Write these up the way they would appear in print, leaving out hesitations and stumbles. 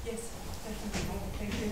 Yes, definitely. Thank you.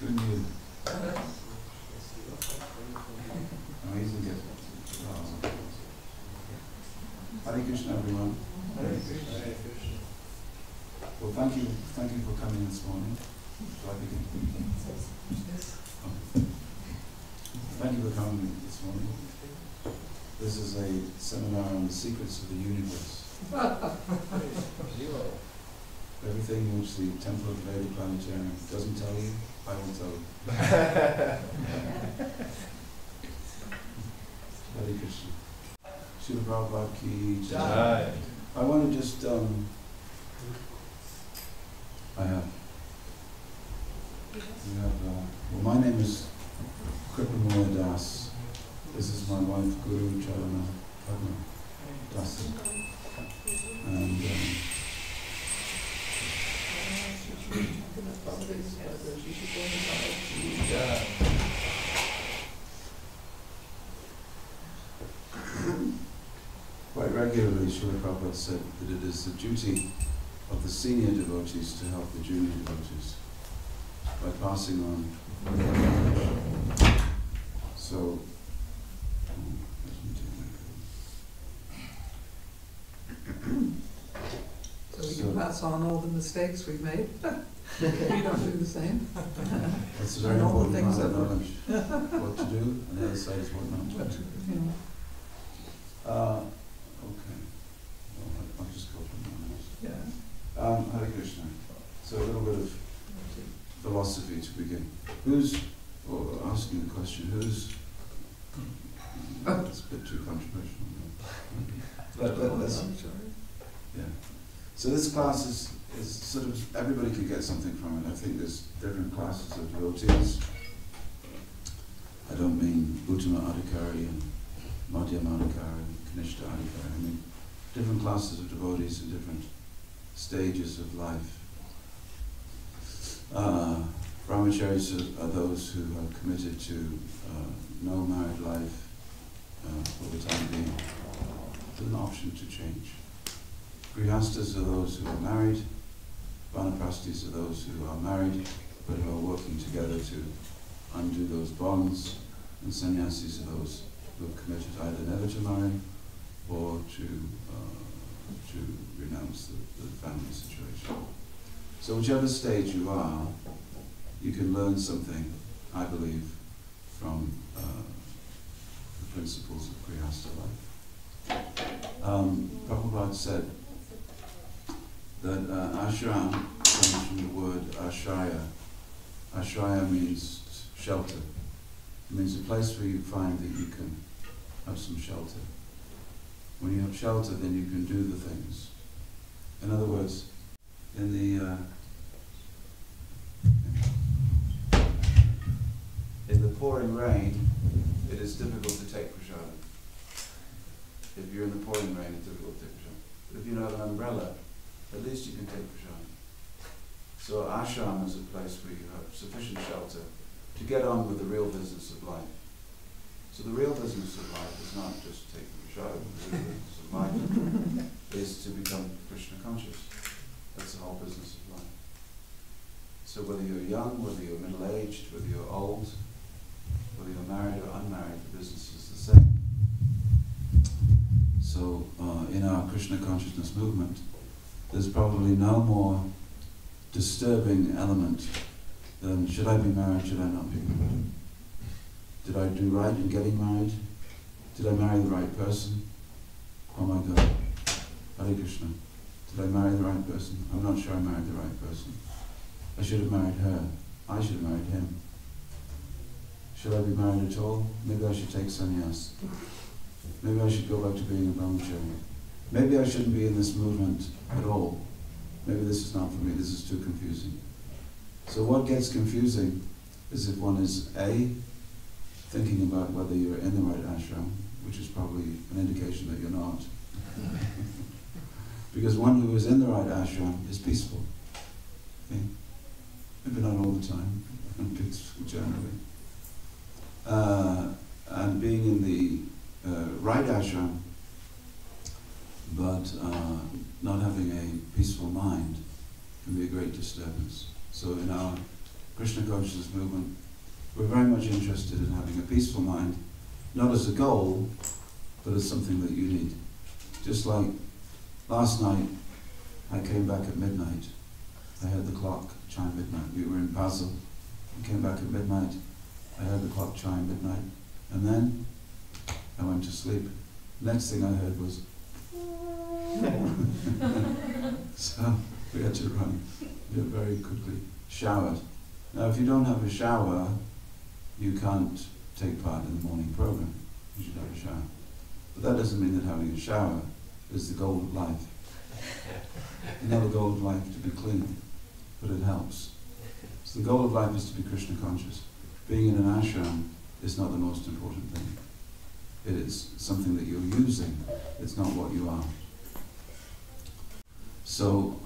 Good news. Amazing gift. Hare Krishna, everyone. Hare Krishna. Well, thank you for coming this morning. Shall I begin? Yes. Thank you for coming this morning. This is a seminar on the secrets of the universe. Everything which the Temple of the Vedic Planetarium doesn't tell you, I will tell you. Hare Krishna. Srila Prabhupada ki jai. I want to just, well, my name is Kripamoya Dasa. This is my wife, Guru Carana Padma Devi. And quite regularly, Srila Prabhupada said that it is the duty of the senior devotees to help the junior devotees by passing on. So, so we can pass on all the mistakes we've made. We don't do the same. That's very important to have knowledge. What to do, and the other side is what not to do. Okay. Well, I'll just go from there. Yeah. Hare Krishna. So a little bit of philosophy to begin. Who's, or asking the question, who's, that's a bit too controversial. Yeah. So this class is sort of, everybody can get something from it. I think there's different classes of devotees. I don't mean Uttama Adhikari and Madhyama Adhikari and Kanishta Adhikari. I mean different classes of devotees in different stages of life. Brahmacharis are those who are committed to no married life for the time being, with an option to change. Grihastas are those who are married, Vanaprasthis are those who are married but who are working together to undo those bonds, and sannyasis are those who have committed either never to marry or to renounce the family situation. So whichever stage you are, you can learn something, I believe, from the principles of Grihastha life. Prabhupada said that ashram comes from the word ashraya. Ashraya means shelter. It means a place where you find that you can have some shelter. When you have shelter, then you can do the things. In other words, in the pouring rain, it is difficult to take prasadam. If you're in the pouring rain, it's difficult to take prasadam. But if you have an umbrella, at least you can take prasadam. So ashram is a place where you have sufficient shelter to get on with the real business of life. So the real business of life is not just taking prasadam. The real business of life is to become Krishna conscious. That's the whole business of life. So whether you're young, whether you're middle-aged, whether you're old, whether you're married or unmarried, the business is the same. So in our Krishna consciousness movement, there's probably no more disturbing element than should I be married, should I not be married? Did I do right in getting married? Did I marry the right person? Oh my God, Hare Krishna. Did I marry the right person? I'm not sure I married the right person. I should have married her. I should have married him. Should I be married at all? Maybe I should take sannyas. Maybe I should go back to being a brahmachari. Maybe I shouldn't be in this movement at all. Maybe this is not for me, this is too confusing. So what gets confusing is if one is A, thinking about whether you're in the right ashram, which is probably an indication that you're not. Because one who is in the right ashram is peaceful. Okay? Maybe not all the time, peaceful generally. And being in the right ashram, but not having a peaceful mind can be a great disturbance. So in our Krishna consciousness movement, we're very much interested in having a peaceful mind, not as a goal, but as something that you need. Just like last night, I came back at midnight. I heard the clock chime midnight. We were in Basel. I came back at midnight. I heard the clock chime midnight. And then I went to sleep. Next thing I heard was so we had to run very quickly, showered. Now if you don't have a shower, you can't take part in the morning program. You should have a shower. But that doesn't mean that having a shower is the goal of life. It's not the goal of life to be clean, but it helps. So the goal of life is to be Krishna conscious. Being in an ashram is not the most important thing. It is something that you're using. It's not what you are. So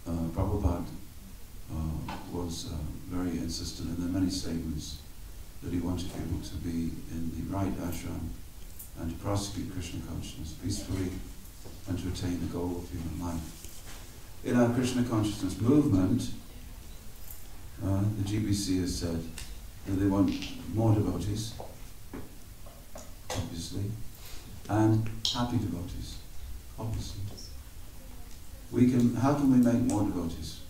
Prabhupada was very insistent in the many statements that he wanted people to be in the right ashram and to prosecute Krishna consciousness peacefully and to attain the goal of human life. In our Krishna consciousness movement, the GBC has said that they want more devotees, obviously, and happy devotees, obviously. How can we make more devotees?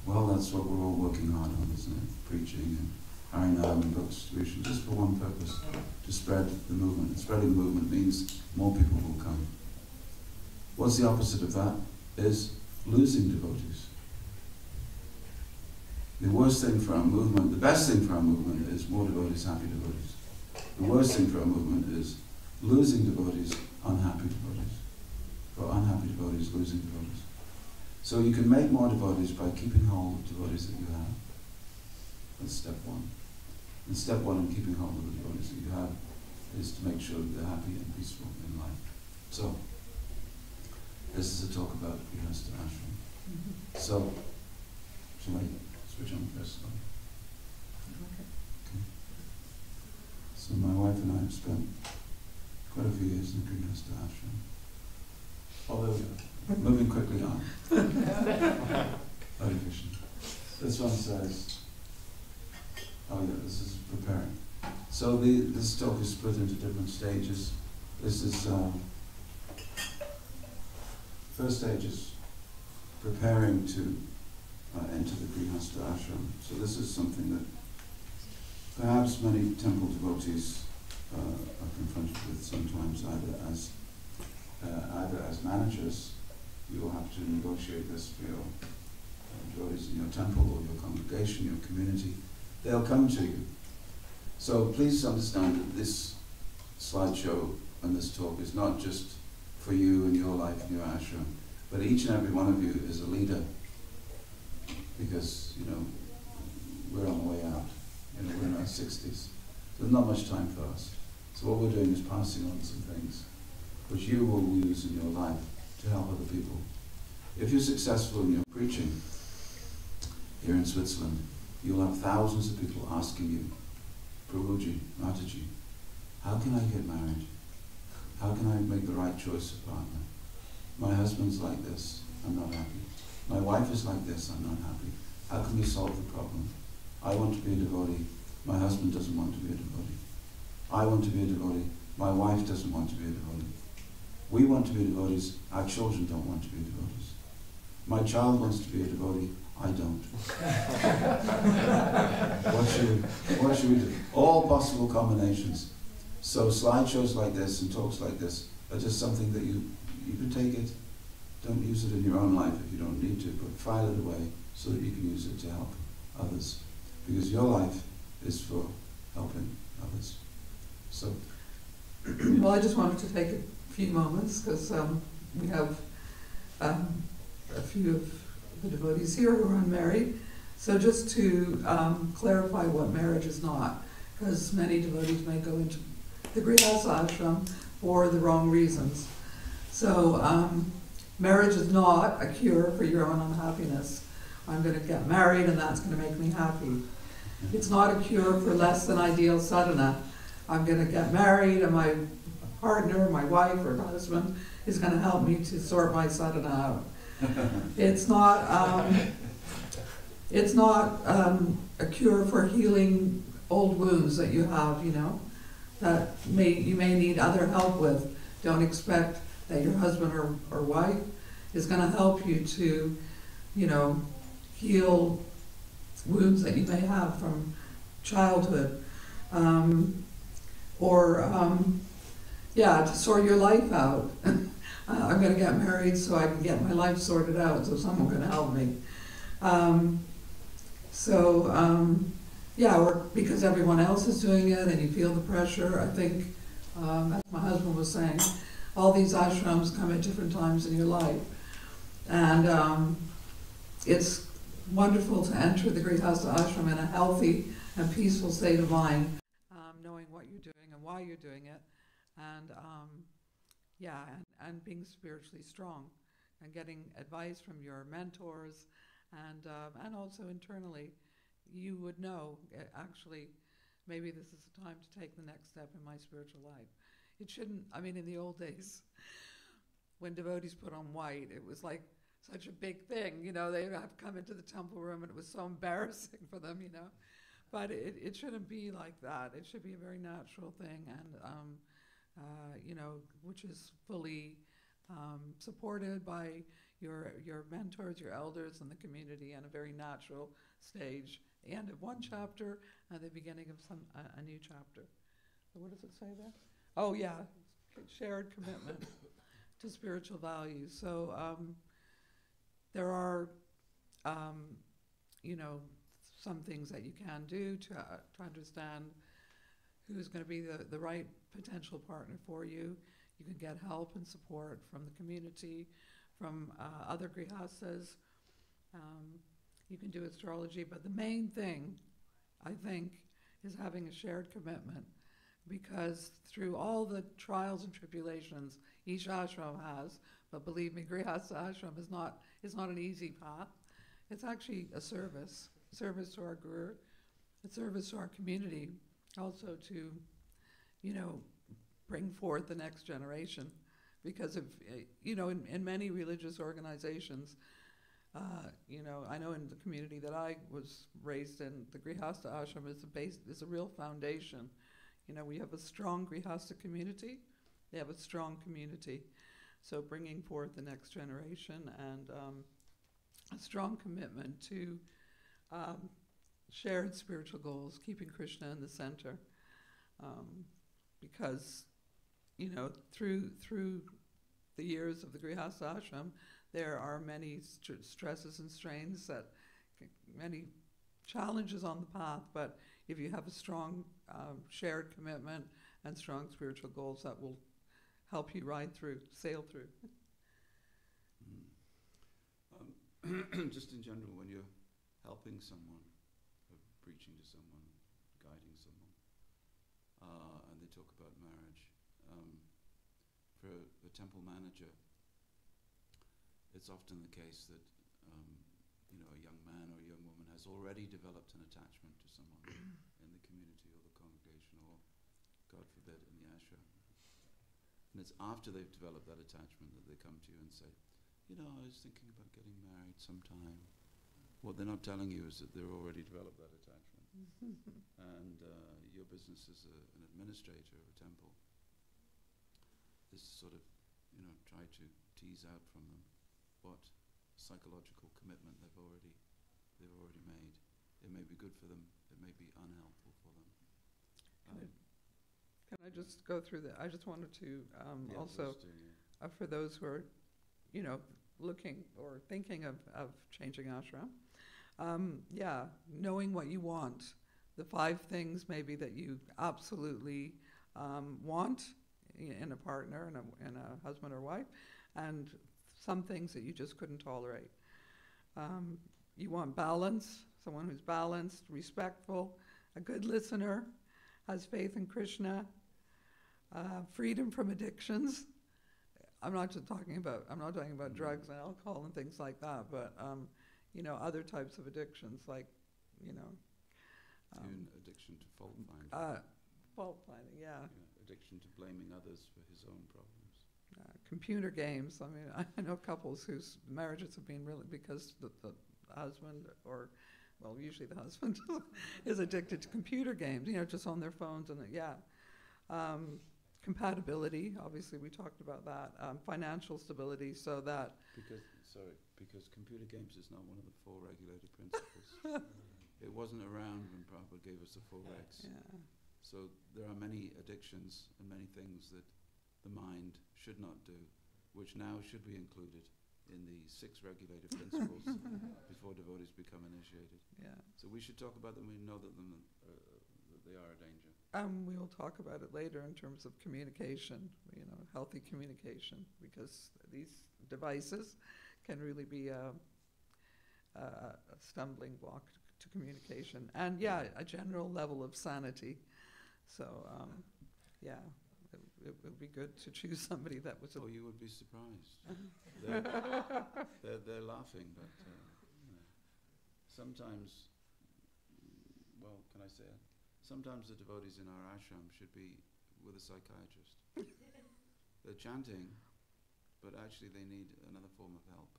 Well, that's what we're all working hard on, isn't it? Preaching and Harinam and book distribution, just for one purpose, to spread the movement. And spreading the movement means more people will come. What's the opposite of that? Is losing devotees. The worst thing for our movement, the best thing for our movement is more devotees, happy devotees. The worst thing for our movement is losing devotees, unhappy devotees. For unhappy devotees, losing devotees. So you can make more devotees by keeping hold of devotees that you have. That's step one. And step one in keeping hold of the devotees that you have is to make sure that they're happy and peaceful in life. So, this is a talk about Grihastha ashram. So, shall I switch on the first slide? Okay. So my wife and I have spent quite a few years in Grihastha ashram. Although we are moving quickly on. Hare Krishna. This one says, oh yeah, this is preparing. So this talk is split into different stages. This is, first stage is preparing to enter the Grihastha ashram. So this is something that perhaps many temple devotees are confronted with sometimes, either as managers. You will have to negotiate this for your devotees in your temple or your congregation, your community. They'll come to you. So please understand that this slideshow and this talk is not just for you and your life and your ashram, but each and every one of you is a leader, because, we're on the way out. We're in our 60s. There's not much time for us. So what we're doing is passing on some things which you will use in your life to help other people. If you're successful in your preaching here in Switzerland, you'll have thousands of people asking you, Prabhuji, Mataji, how can I get married? How can I make the right choice of partner? My husband's like this, I'm not happy. My wife is like this, I'm not happy. How can we solve the problem? I want to be a devotee, my husband doesn't want to be a devotee. I want to be a devotee, my wife doesn't want to be a devotee. We want to be devotees, our children don't want to be devotees. My child wants to be a devotee, I don't. What should we do? All possible combinations. So slideshows like this and talks like this are just something that you can take it. Don't use it in your own life if you don't need to, but file it away so that you can use it to help others. Because your life is for helping others. So, well, I just wanted to take a few moments because we have a few of the devotees here who are unmarried. So just to clarify what marriage is not, because many devotees may go into the Grihastha ashram for the wrong reasons. So marriage is not a cure for your own unhappiness. I'm going to get married and that's going to make me happy. It's not a cure for less than ideal sadhana. I'm going to get married and my partner, my wife or husband is going to help me to sort my sadhana out. It's not a cure for healing old wounds that you have, that you may need other help with. Don't expect that your husband or wife is going to help you to, heal wounds that you may have from childhood. To sort your life out. I'm going to get married so I can get my life sorted out, so someone's going to help me. Or because everyone else is doing it and you feel the pressure, I think, as my husband was saying, all these ashrams come at different times in your life. And it's wonderful to enter the Grihastha ashram in a healthy and peaceful state of mind, knowing what you're doing and why you're doing it, and being spiritually strong and getting advice from your mentors, and also internally, you would know, actually, maybe this is the time to take the next step in my spiritual life. It shouldn't, in the old days, when devotees put on white, it was like such a big thing, they have come into the temple room and it was so embarrassing for them, But it shouldn't be like that. It should be a very natural thing, and which is fully supported by your mentors, your elders, and the community, and a very natural stage. The end of one chapter and the beginning of a new chapter. So what does it say there? Oh yeah, shared commitment to spiritual values. So there are, some things that you can do to understand who's going to be the right potential partner for you. You can get help and support from the community, from other grihasthas. You can do astrology, but the main thing, I think, is having a shared commitment, because through all the trials and tribulations each ashram has, but believe me, Grihastha ashram is not an easy path. It's actually a service to our Guru, a service to our community, also to, bring forth the next generation. Because of, in many religious organizations, I know in the community that I was raised in, the Grihastha ashram is a real foundation. We have a strong Grihastha community, they have a strong community. So bringing forth the next generation and a strong commitment to shared spiritual goals, keeping Krishna in the center, because through the years of the Grihastha ashram, there are many stresses and strains, many challenges on the path. But if you have a strong shared commitment and strong spiritual goals, that will help you sail through. Just in general, when you're helping someone, or preaching to someone, guiding someone, and they talk about marriage, for a temple manager, it's often the case that a young man or a young woman has already developed an attachment to someone in the community or the congregation, or, God forbid, in the ashram. And it's after they've developed that attachment that they come to you and say, I was thinking about getting married sometime. What they're not telling you is that they've already developed that attachment. And your business as an administrator of a temple is sort of, try to tease out from them what psychological commitment they've already made. It may be good for them, it may be unhelpful for them. Can I just go through that? I just wanted to also, for those who are, looking or thinking of changing ashram, knowing what you want, the 5 things maybe that you absolutely want in a partner, in a husband or wife, and some things that you just couldn't tolerate. You want balance, someone who's balanced, respectful, a good listener, has faith in Krishna, freedom from addictions. I'm not talking about drugs and alcohol and things like that, but other types of addictions, like addiction to fault finding. Fault finding, yeah. Addiction to blaming others for his own problems. Computer games. I mean, I know couples whose marriages have been really because the husband, or usually the husband, is addicted to computer games. Just on their phones, and compatibility. Obviously, we talked about that. Financial stability, so that because computer games is not one of the 4 regulated principles. It wasn't around when Prabhupada gave us the 4 regs. Yeah. So there are many addictions and many things that the mind should not do, which now should be included in the 6 regulated principles before devotees become initiated. Yeah. So we should talk about them. We know that they are a danger. We will talk about it later in terms of communication, healthy communication, because these devices can really be a stumbling block to communication. And a general level of sanity. So, it would be good to choose somebody that was... you would be surprised. They're laughing, but sometimes, can I say it? Sometimes the devotees in our ashram should be with a psychiatrist. They're chanting, but actually they need another form of help.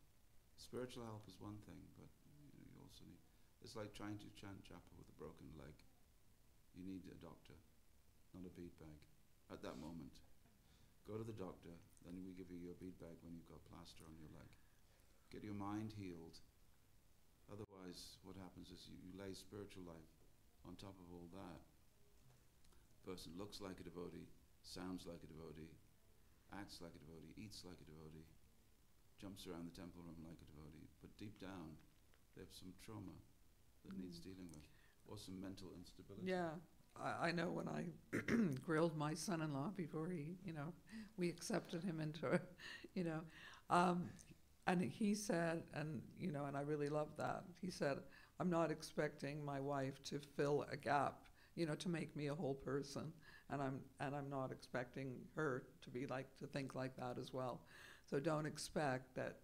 Spiritual help is one thing, but you also need... It's like trying to chant japa with a broken leg. You need a doctor, not a bead bag. At that moment, go to the doctor, then we give you your bead bag when you've got plaster on your leg. Get your mind healed. Otherwise, what happens is you lay spiritual life on top of all that. Person looks like a devotee, sounds like a devotee, acts like a devotee, eats like a devotee, jumps around the temple room like a devotee, but deep down they have some trauma that needs dealing with, or some mental instability. Yeah, I know when I grilled my son-in-law before we accepted him into and he said, and I really loved that, he said, I'm not expecting my wife to fill a gap, to make me a whole person, and I'm not expecting her to think like that as well. So don't expect that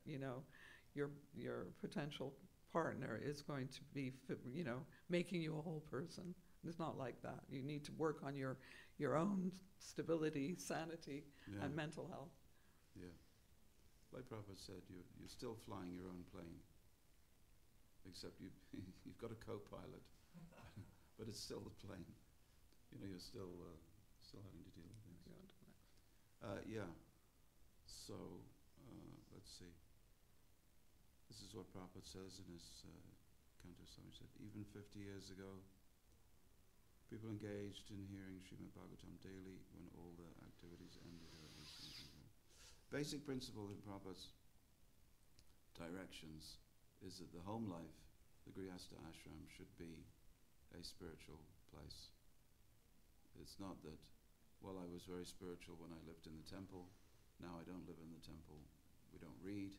your potential partner is going to be making you a whole person. It's not like that. You need to work on your own stability, sanity, and mental health. Yeah. Like Prabhupada said, you're still flying your own plane, except you've got a co-pilot, but it's still the plane. You're still having to deal with things. So let's see. This is is what Prabhupada says in his Canto Song. He said, even 50 years ago, people engaged in hearing Srimad Bhagavatam daily when all the activities ended. Basic principle in Prabhupada's directions is that the home life, the Grihastha ashram, should be a spiritual place. It's not that, well, I was very spiritual when I lived in the temple, now I don't live in the temple, we don't read,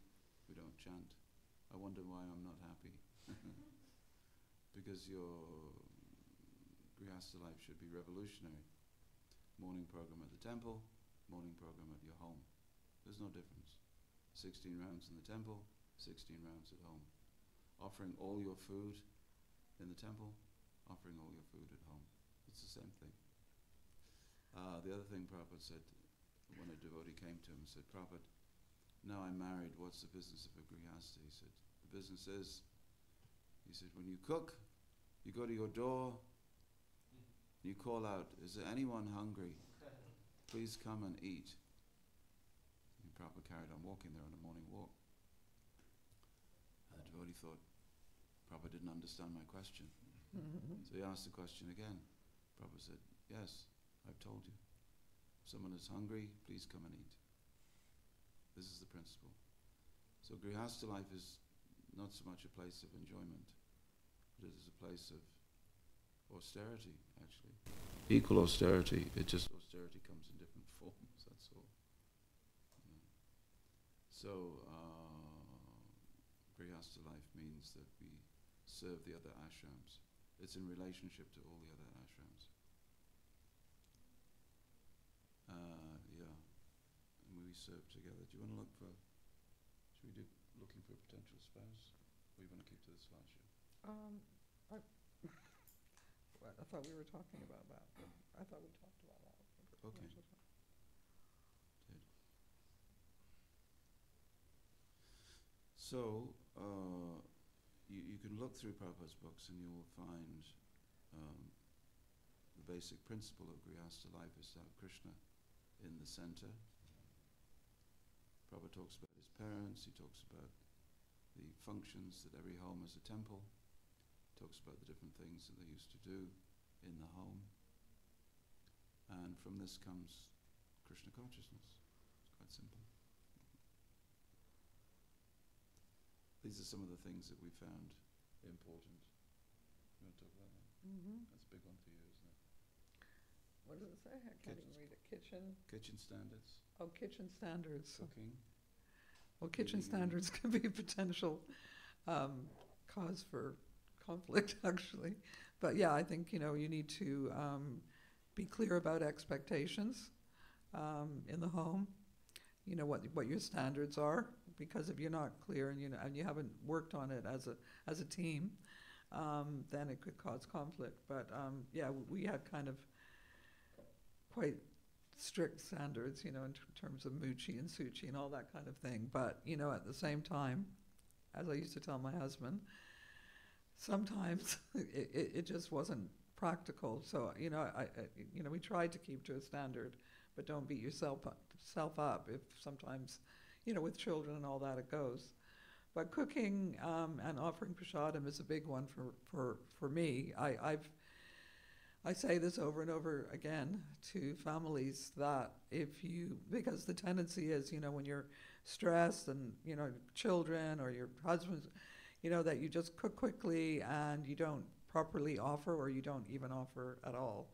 we don't chant. I wonder why I'm not happy. Because your Grihastha life should be revolutionary. Morning program at the temple, morning program at your home. There's no difference. 16 rounds in the temple, 16 rounds at home. Offering all your food in the temple, offering all your food at home. It's the same thing. The other thing Prabhupada said, when a devotee came to him and said, Prabhupada, now I'm married, what's the business of a Grihastha? He said, the business is, he said, when you cook, you go to your door, you call out, is there anyone hungry? Please come and eat. And Prabhupada carried on walking there on a morning walk. And the devotee thought, Prabhupada didn't understand my question. So he asked the question again. Prabhupada said, yes, I've told you. If someone is hungry, please come and eat. This is the principle. So Grihastha life is not so much a place of enjoyment, but it is a place of austerity, actually. Equal austerity, it just austerity comes in different forms, that's all. You know. So, Grihastha life means that we serve the other ashrams. It's in relationship to all the other ashrams. And we serve together. Do you want to look for, should we do looking for a potential spouse? Or you want to keep to the slideshow? I thought we were talking about that. I thought we talked about that. Okay. Did. So, you can look through Prabhupada's books and you will find the basic principle of Grihastha life is to have Krishna in the center. Prabhupada talks about his parents, he talks about the functions that every home is a temple, talks about the different things that they used to do in the home. And from this comes Krishna consciousness. It's quite simple. These are some of the things that we found important. You want to talk about that? Mm-hmm. That's a big one for you, isn't it? What does it say? I can't even read it. Kitchen standards. Oh, kitchen standards. Cooking. Well, kitchen standards can be a potential cause for conflict, actually. But yeah, I think, you need to be clear about expectations in the home. You know what your standards are, because if you're not clear and you haven't worked on it as a team, then it could cause conflict. But yeah, we had kind of quite strict standards, in terms of Muchi and Suchi and all that kind of thing. But at the same time, as I used to tell my husband, sometimes it just wasn't practical. So we tried to keep to a standard, but don't beat yourself up if sometimes, with children and all that it goes. But cooking and offering prasadam is a big one for me. I say this over and over again to families that because the tendency is, when you're stressed and, children or your husband, that you just cook quickly and you don't properly offer, or you don't even offer at all.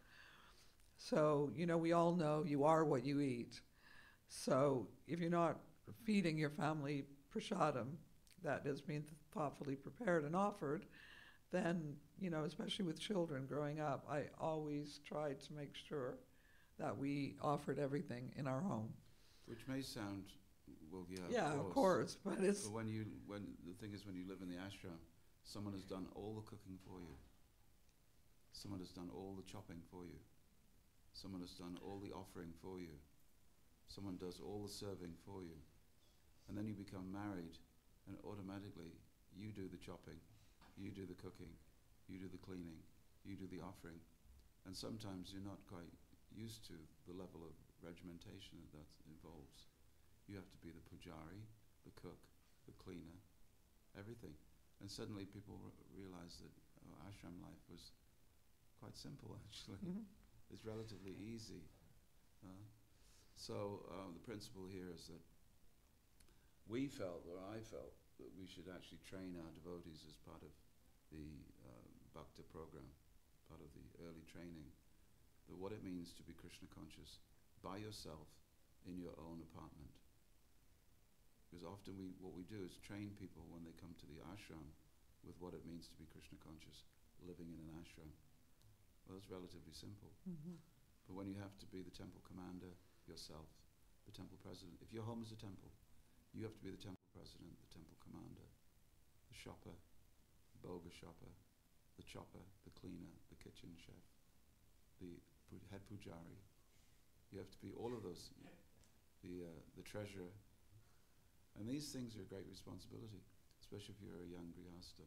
So, we all know you are what you eat. So if you're not feeding your family prasadam that is being thoughtfully prepared and offered, then, especially with children growing up, I always tried to make sure that we offered everything in our home. Which may sound, well, yeah, yeah, of course, but it's... But when the thing is, when you live in the ashram, someone has done all the cooking for you. Someone has done all the chopping for you. Someone has done all the offering for you. Someone does all the serving for you. And then you become married, and automatically you do the chopping, you do the cooking, you do the cleaning, you do the offering. And sometimes you're not quite used to the level of regimentation that involves. You have to be the pujari, the cook, the cleaner, everything. And suddenly people realized that ashram life was quite simple, actually. Mhm. It's relatively easy. So the principle here is that we felt, or I felt, that we should actually train our devotees as part of the Bhakta program, part of the early training, that what it means to be Krishna conscious by yourself in your own apartment. Because often what we do is train people when they come to the ashram with what it means to be Krishna conscious living in an ashram. Well, it's relatively simple. Mhm. But when you have to be the temple commander yourself, the temple president, if your home is a temple, you have to be the temple president, the temple commander, the shopper, boga shopper, the chopper, the cleaner, the kitchen chef, the head pujari. You have to be all of those, the treasurer. And these things are a great responsibility, especially if you're a young grihasta.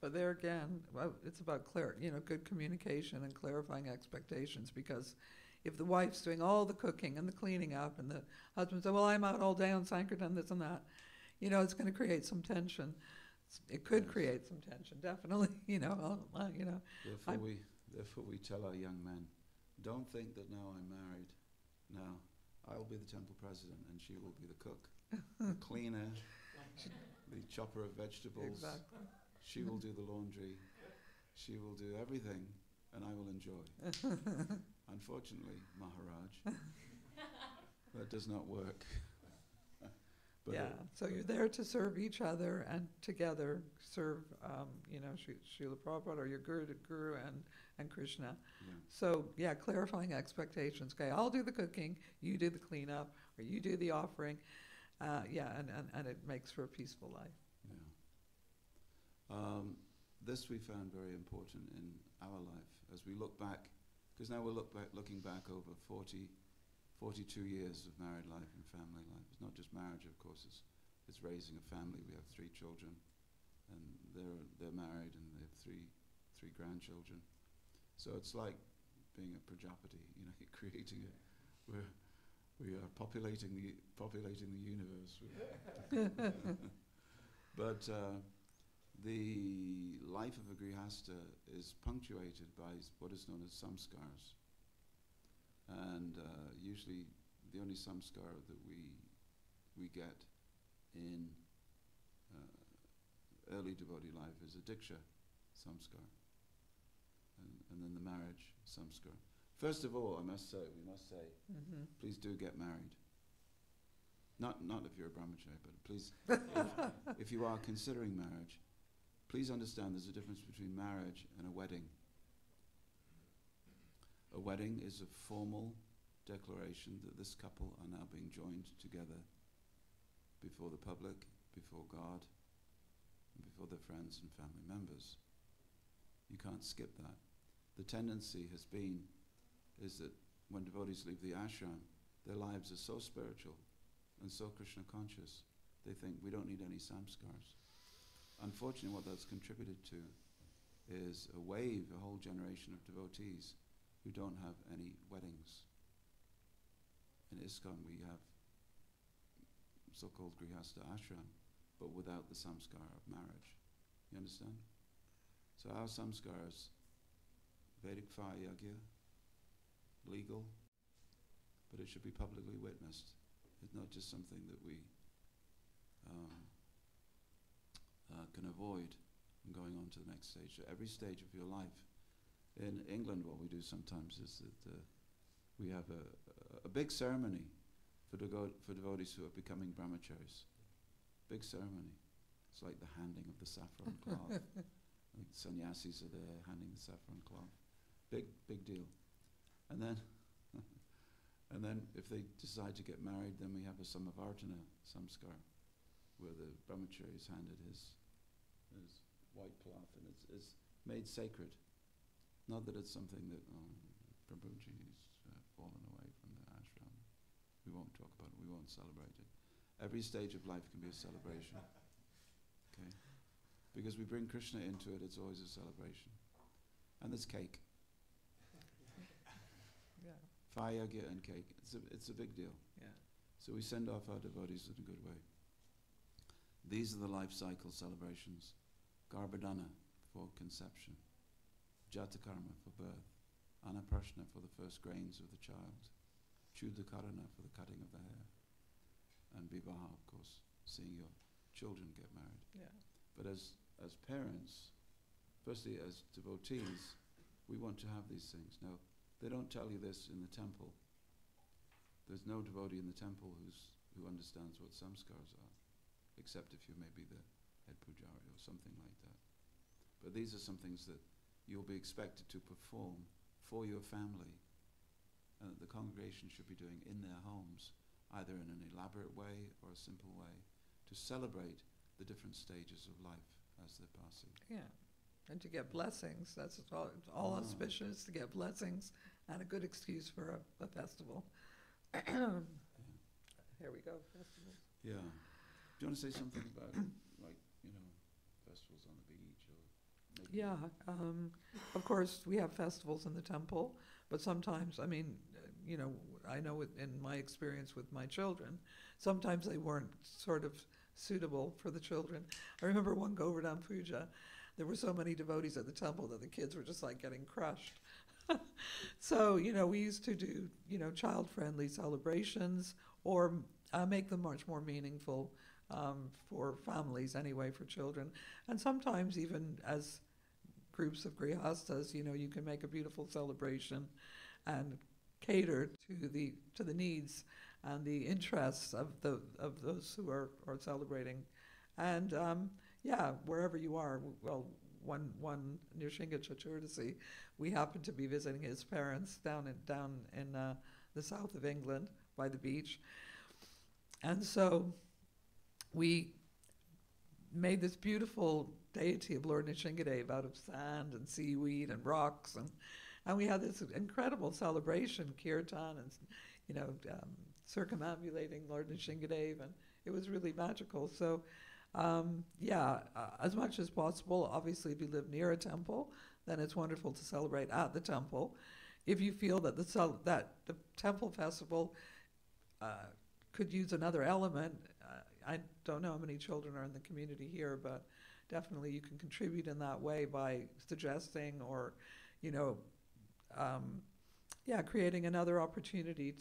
But there again, well, it's about good communication and clarifying expectations, because if the wife's doing all the cooking and the cleaning up and the husband says, well, I'm out all day on Sankirtan, this and that, it's going to create some tension. It could create some tension, definitely, Therefore we tell our young men, don't think that now I'm married, now I'll be the temple president and she will be the cook, the cleaner, the chopper of vegetables. Exactly. She will do the laundry, she will do everything, and I will enjoy. Unfortunately, Maharaj, that does not work. But yeah, so you're there to serve each other and together serve, Srila Prabhupada or your Guru and Krishna. Yeah. So, clarifying expectations. Okay, I'll do the cooking, you do the cleanup, or you do the offering. And it makes for a peaceful life. Yeah. This we found very important in our life as we look back, because now we're looking back over 42 years of married life and family life. It's not just marriage, of course, it's raising a family. We have 3 children, and they're married, and they have three grandchildren. So it's like being a Prajapati, creating it. We are populating the universe. But the life of a grihasta is punctuated by what is known as samskars. And usually the only samskar that we get in early devotee life is a diksha samskar, and then the marriage samskar. First of all, we must say, Mm-hmm. please do get married. Not if you're a brahmachari, but please, if you are considering marriage, please understand there's a difference between marriage and a wedding. A wedding is a formal declaration that this couple are now being joined together before the public, before God, and before their friends and family members. You can't skip that. The tendency is that when devotees leave the ashram, their lives are so spiritual and so Krishna conscious, they think we don't need any samskars. Unfortunately, what that's contributed to is a whole generation of devotees who don't have any weddings. In ISKCON we have so-called grihasta ashram, but without the samskar of marriage. You understand? So our samskars, Vedic fire yagya, legal, but it should be publicly witnessed. It's not just something that we can avoid from going on to the next stage. So every stage of your life. In England, what we do sometimes is that we have a big ceremony for devotees who are becoming brahmacharis. Big ceremony. It's like the handing of the saffron cloth. Like sannyasis are there handing the saffron cloth. Big deal. And then if they decide to get married, then we have a samavartana samskar, where the brahmachari is handed his white cloth, and it's made sacred. Not that it's something that Prabhuji's fallen away from the ashram. We won't talk about it. We won't celebrate it. Every stage of life can be a celebration. Okay, because we bring Krishna into it. It's always a celebration, and there's cake. Yeah. Fire, and cake. It's a big deal. Yeah. So we send off our devotees in a good way. These are the life cycle celebrations. Garbhadana for conception, Jatakarma for birth, Anaprashna for the first grains of the child, Chudakarana for the cutting of the hair, and Vivaha, of course, seeing your children get married. Yeah. But as parents, firstly as devotees, we want to have these things. Now, they don't tell you this in the temple. There's no devotee in the temple who understands what samskars are, except if you may be the head pujari or something like that. But these are some things that you'll be expected to perform for your family, and that the congregation should be doing in their homes, either in an elaborate way or a simple way, to celebrate the different stages of life as they're passing. Yeah, and to get blessings. That's all auspicious, to get blessings, and a good excuse for a festival. Yeah. Here we go, festivals. Yeah. Do you want to say something about, like, festivals on the beach or maybe? Yeah, of course, we have festivals in the temple, but sometimes, I know in my experience with my children, sometimes they weren't sort of suitable for the children. I remember one Govardhan Puja, there were so many devotees at the temple that the kids were just like getting crushed. So, we used to do, child-friendly celebrations or make them much more meaningful for families anyway, for children. And sometimes even as groups of grihastas, you can make a beautiful celebration and cater to the needs and the interests of those who are celebrating. And wherever you are, well, one near Shinga Chaturdasi, we happened to be visiting his parents down in the south of England by the beach. And so we made this beautiful deity of Lord Nishingadev out of sand and seaweed and rocks, and we had this incredible celebration, kirtan, and circumambulating Lord Nishingadev, and it was really magical. So, as much as possible. Obviously, if you live near a temple, then it's wonderful to celebrate at the temple. If you feel that the temple festival could use another element, I don't know how many children are in the community here, but definitely you can contribute in that way by suggesting or, creating another opportunity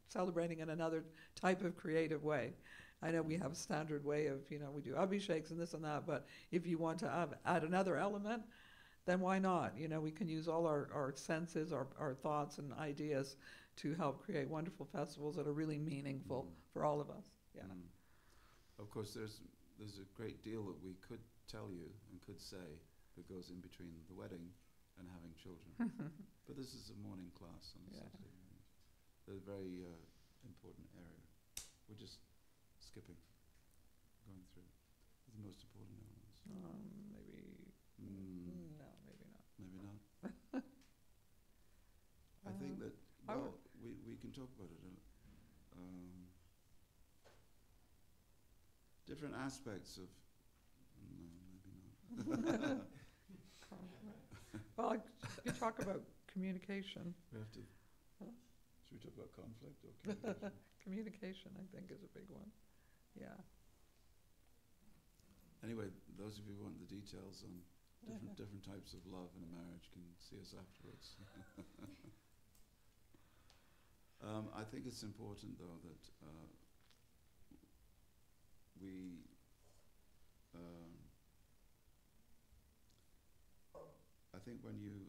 celebrating in another type of creative way. I know we have a standard way of, we do abhisheks and this and that, but if you want to add another element, then why not? We can use all our senses, our thoughts and ideas to help create wonderful festivals that are really meaningful for all of us. Yeah. Of course, there's a great deal that we could tell you and could say that goes in between the wedding and having children. But this is a morning class on a Saturday morning. It's a very important area. We're just skipping, going through the most important elements. Maybe, no, maybe not. Maybe not. I think that, well, we can talk about it. Different aspects of, no, maybe not. Well, you talk about communication. We have to, should we talk about conflict or communication? Communication, I think, is a big one. Yeah. Anyway, those of you who want the details on different types of love in a marriage can see us afterwards. I think it's important, though, that we I think when you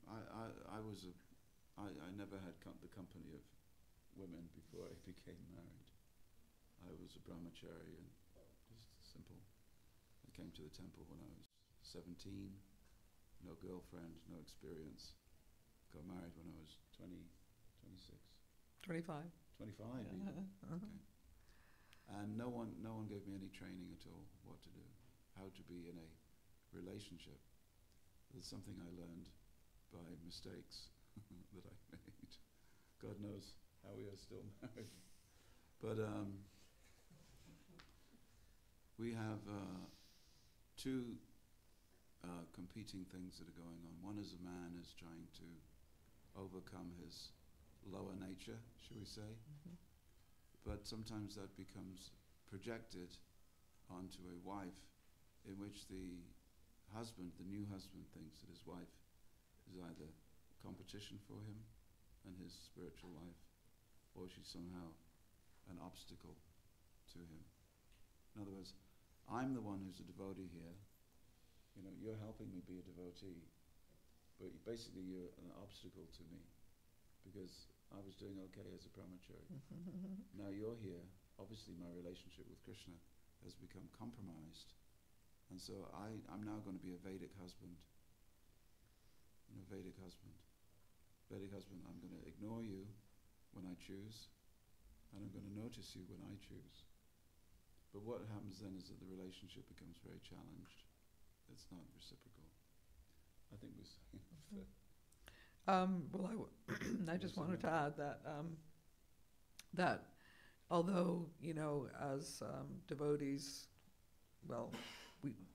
I never had the company of women before I became married. I was a brahmachari and just simple. I came to the temple when I was 17, no girlfriend, no experience. Got married when I was 26. 25. 25 even. Okay. And no one gave me any training at all what to do, how to be in a relationship. It's something I learned by mistakes that I made. God knows how we are still married. But we have two competing things that are going on. One is a man is trying to overcome his lower nature, shall we say. But sometimes that becomes projected onto a wife in which the husband, the new husband, thinks that his wife is either competition for him and his spiritual life, or she's somehow an obstacle to him. In other words, I'm the one who's a devotee here. You know, you're helping me be a devotee, but basically you're an obstacle to me because I was doing okay as a brahmachari. Now you're here. Obviously my relationship with Krishna has become compromised. And so I'm now going to be a Vedic husband. You know, Vedic husband. Vedic husband, I'm going to ignore you when I choose, and I'm going to notice you when I choose. But what happens then is that the relationship becomes very challenged. It's not reciprocal. I think we're saying Well, I just wanted to add that that although, you know, as devotees, well,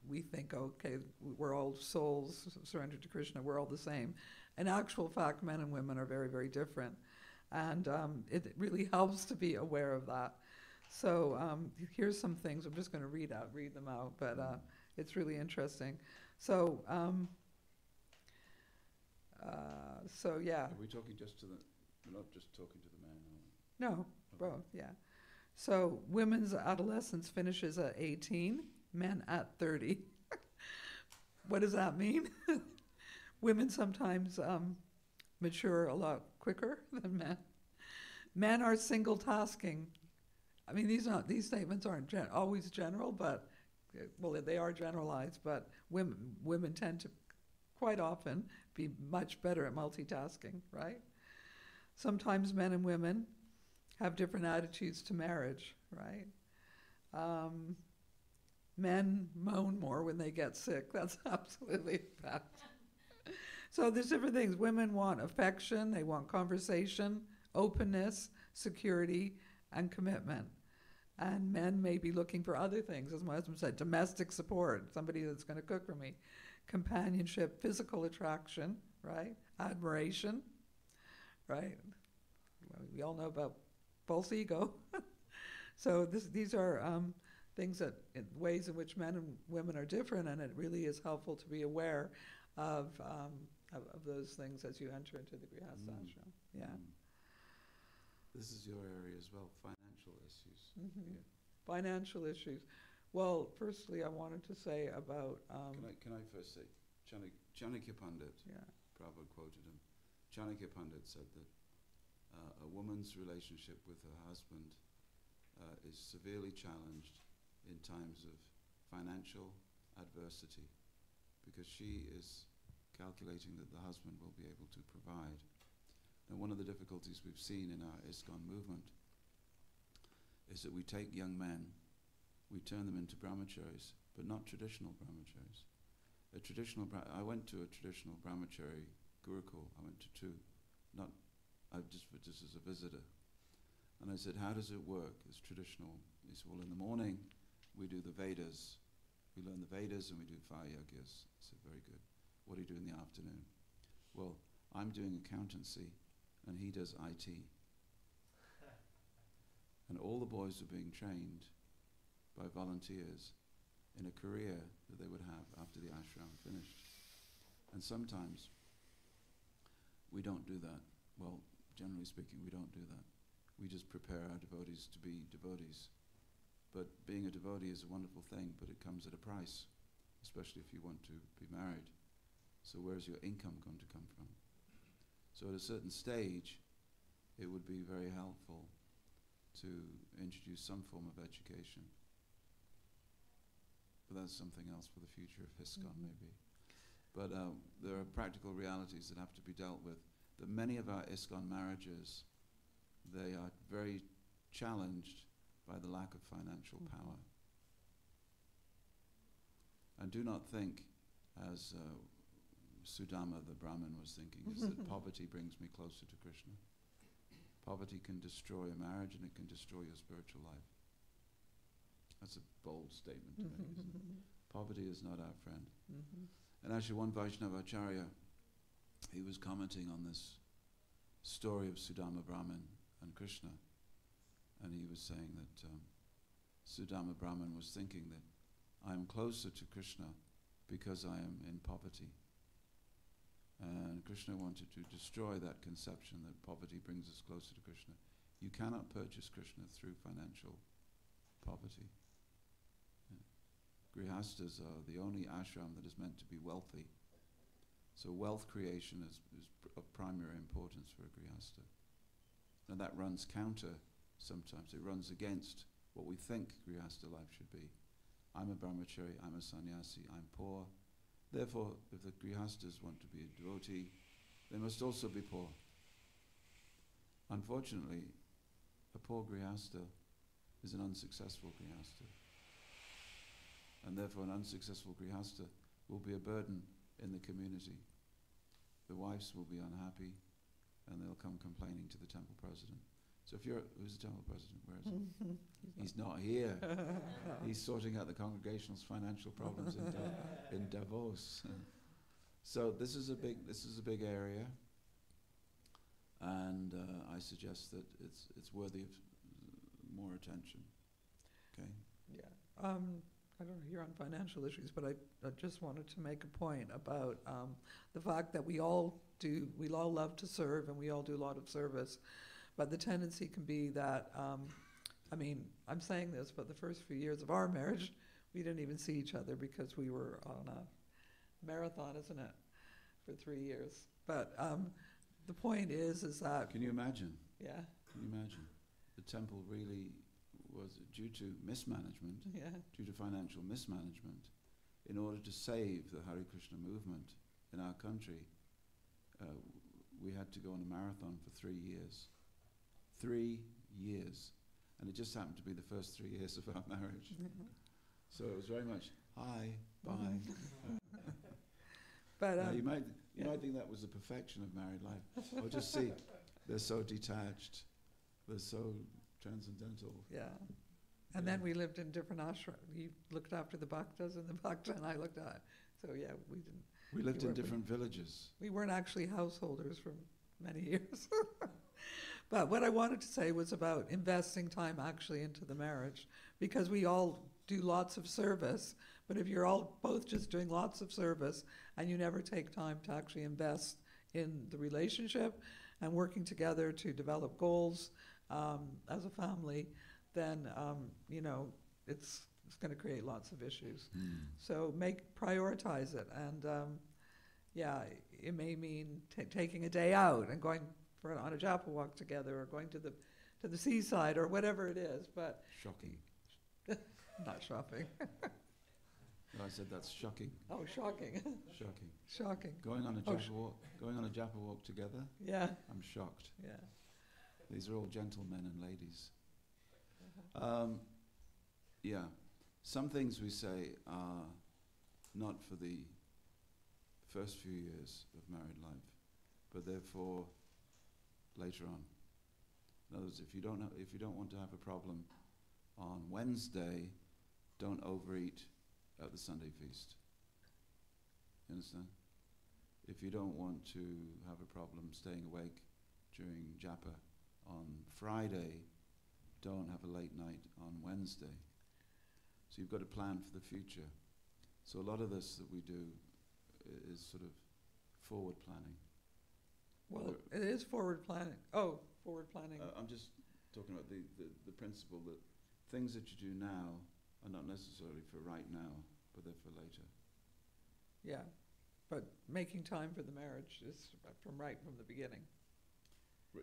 we think, okay, we're all souls surrendered to Krishna, we're all the same. In actual fact, men and women are very, very different. And it really helps to be aware of that. So here's some things, I'm just going to read them out, but it's really interesting. So, yeah. Are we talking just to we're not just talking to the man, are we? No, both, yeah. So women's adolescence finishes at 18, men at 30. What does that mean? Women sometimes mature a lot quicker than men. Men are single-tasking. I mean, these statements aren't always general, but, well, they are generalized, but women tend to quite often be much better at multitasking, right? Sometimes men and women have different attitudes to marriage, right? Men moan more when they get sick. That's absolutely a fact. So there's different things. Women want affection, they want conversation, openness, security, and commitment. And men may be looking for other things, as my husband said, domestic support, somebody that's going to cook for me, companionship, physical attraction, right? Admiration, right? Well, we all know about false ego. So these are things ways in which men and women are different, and it really is helpful to be aware of those things as you enter into the Grihastha ashram. Yeah. This is your area as well, financial issues. Mm-hmm. Yeah. Financial issues. Well, firstly, I wanted to say about... Can I first say, Chanakya Pandit, Prabhupada quoted him, Chanakya Pandit said that a woman's relationship with her husband is severely challenged in times of financial adversity because she is calculating that the husband will be able to provide. Now, one of the difficulties we've seen in our ISKCON movement is that we take young men, we turn them into brahmacharis, but not traditional brahmacharis. I went to a traditional brahmachari gurukul. I went to two, just as a visitor. And I said, how does it work as traditional? He said, well, in the morning we do the Vedas. We learn the Vedas and we do fire yagyas. I said, very good. What do you do in the afternoon? Well, I'm doing accountancy and he does IT. And all the boys were being trained by volunteers in a career that they would have after the ashram finished. And sometimes we don't do that. Well, generally speaking, we don't do that. We just prepare our devotees to be devotees. But being a devotee is a wonderful thing, but it comes at a price, especially if you want to be married. So where's your income going to come from? So at a certain stage, it would be very helpful to introduce some form of education. But that's something else for the future of ISKCON, maybe. But there are practical realities that have to be dealt with. That many of our ISKCON marriages, they are very challenged by the lack of financial power. And do not think, as Sudama the Brahmin was thinking, is that poverty brings me closer to Krishna. Poverty can destroy a marriage and it can destroy your spiritual life. That's a bold statement to make, isn't it? Poverty is not our friend. And actually one Vaishnava Acharya, he was commenting on this story of Sudama Brahmin and Krishna, and he was saying that Sudama Brahman was thinking that I am closer to Krishna because I am in poverty. And Krishna wanted to destroy that conception that poverty brings us closer to Krishna. You cannot purchase Krishna through financial poverty. Grihastas are the only ashram that is meant to be wealthy. So wealth creation is of primary importance for a Grihasta. And that runs counter sometimes. It runs against what we think Grihasta life should be. I'm a brahmachari, I'm a sannyasi, I'm poor. Therefore, if the Grihastas want to be a devotee, they must also be poor. Unfortunately, a poor Grihasta is an unsuccessful Grihasta. And therefore an unsuccessful Grihasta will be a burden in the community. The wives will be unhappy and they'll come complaining to the temple president. So if you're, who's the temple president? Where is he? He's not here. He's sorting out the congregational's financial problems in Davos. So this is a big area, and I suggest that it's worthy of more attention. Okay. Yeah. I don't know, you're on financial issues, but I just wanted to make a point about the fact that we all love to serve and we all do a lot of service, but the tendency can be that, I'm saying this, but the first few years of our marriage, we didn't even see each other because we were on a marathon, isn't it, for 3 years. But the point is that... Can you imagine? Yeah. Can you imagine? The temple really was due to mismanagement, due to financial mismanagement, in order to save the Hare Krishna movement in our country, we had to go on a marathon for 3 years. 3 years. And it just happened to be the first 3 years of our marriage. Mm-hmm. So it was very much, hi, bye. But you might think that was the perfection of married life. Or just see, they're so detached, they're so transcendental. Yeah. And then we lived in different ashrams. You looked after the bhaktas and the bhakta, and I looked at. So yeah, we didn't. We lived in different villages. We weren't actually householders for many years. But what I wanted to say was about investing time actually into the marriage, because we all do lots of service, but if you're all both just doing lots of service and you never take time to actually invest in the relationship and working together to develop goals as a family, then it's going to create lots of issues. So prioritize it, and it may mean taking a day out and going on a japa walk together, or going to the seaside, or whatever it is. But shocking. Not shopping. No, I said that's shocking. Oh, shocking. Shocking. Shocking. Going on a japa walk together? Yeah. I'm shocked. Yeah. These are all gentlemen and ladies. Some things we say are not for the first few years of married life, but therefore later on. In other words, if you don't want to have a problem on Wednesday, don't overeat at the Sunday feast. You understand? If you don't want to have a problem staying awake during japa on Friday, don't have a late night on Wednesday. So you've got to plan for the future. So a lot of this that we do is sort of forward planning. Well, it is forward planning. Oh, forward planning. I'm just talking about the principle that things that you do now are not necessarily for right now, but they're for later. Yeah, but making time for the marriage is from the beginning.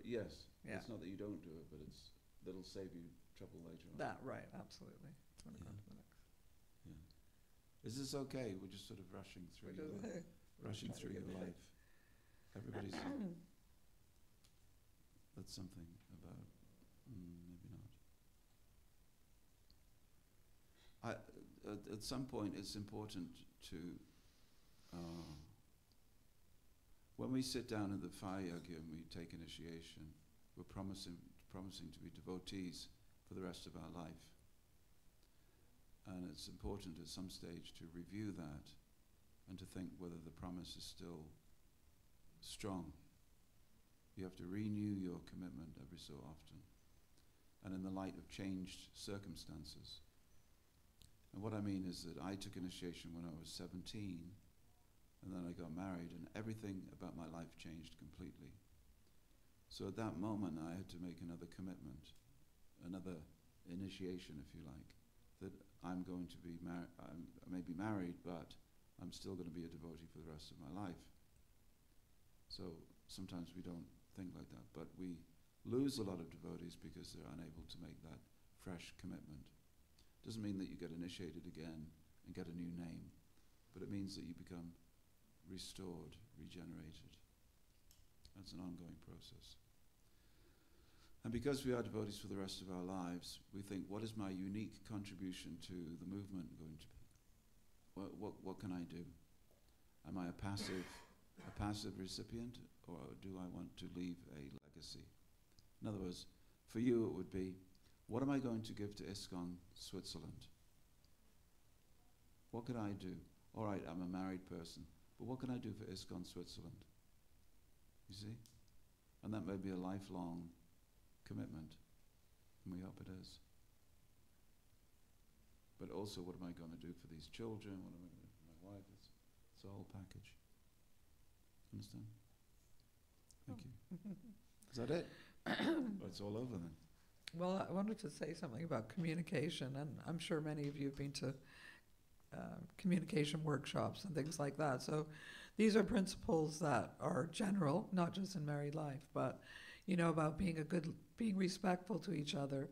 Yes. Yeah. It's not that you don't do it, but that'll save you trouble later on. That, right, absolutely. On to the next. Yeah. Is this okay? We're just sort of rushing through your life. Everybody's... That's something about... maybe not. At some point, it's important to... when we sit down at the fire yagya and we take initiation, we're promising to be devotees for the rest of our life. And it's important at some stage to review that and to think whether the promise is still strong. You have to renew your commitment every so often. And in the light of changed circumstances, And what I mean is that I took initiation when I was 17, and then I got married, and everything about my life changed completely. So at that moment, I had to make another commitment, another initiation, if you like, that I'm going to be married. I may be married, but I'm still going to be a devotee for the rest of my life. So sometimes we don't think like that, but we lose a lot of devotees because they're unable to make that fresh commitment. Doesn't mean that you get initiated again and get a new name, but it means that you become restored, regenerated. That's an ongoing process. And because we are devotees for the rest of our lives, we think, what is my unique contribution to the movement going to be? What can I do? Am I a passive recipient, or do I want to leave a legacy? In other words, for you it would be, what am I going to give to ISKCON Switzerland? What can I do? All right, I'm a married person, but what can I do for ISKCON Switzerland? You see? And that may be a lifelong commitment, and we hope it is. But also, what am I going to do for these children? What am I going to do for my wife? It's a whole package. Understand? Thank you. Is that it? Oh, it's all over then. Well, I wanted to say something about communication, and I'm sure many of you have been to communication workshops and things like that. So these are principles that are general, not just in married life, but about being respectful to each other,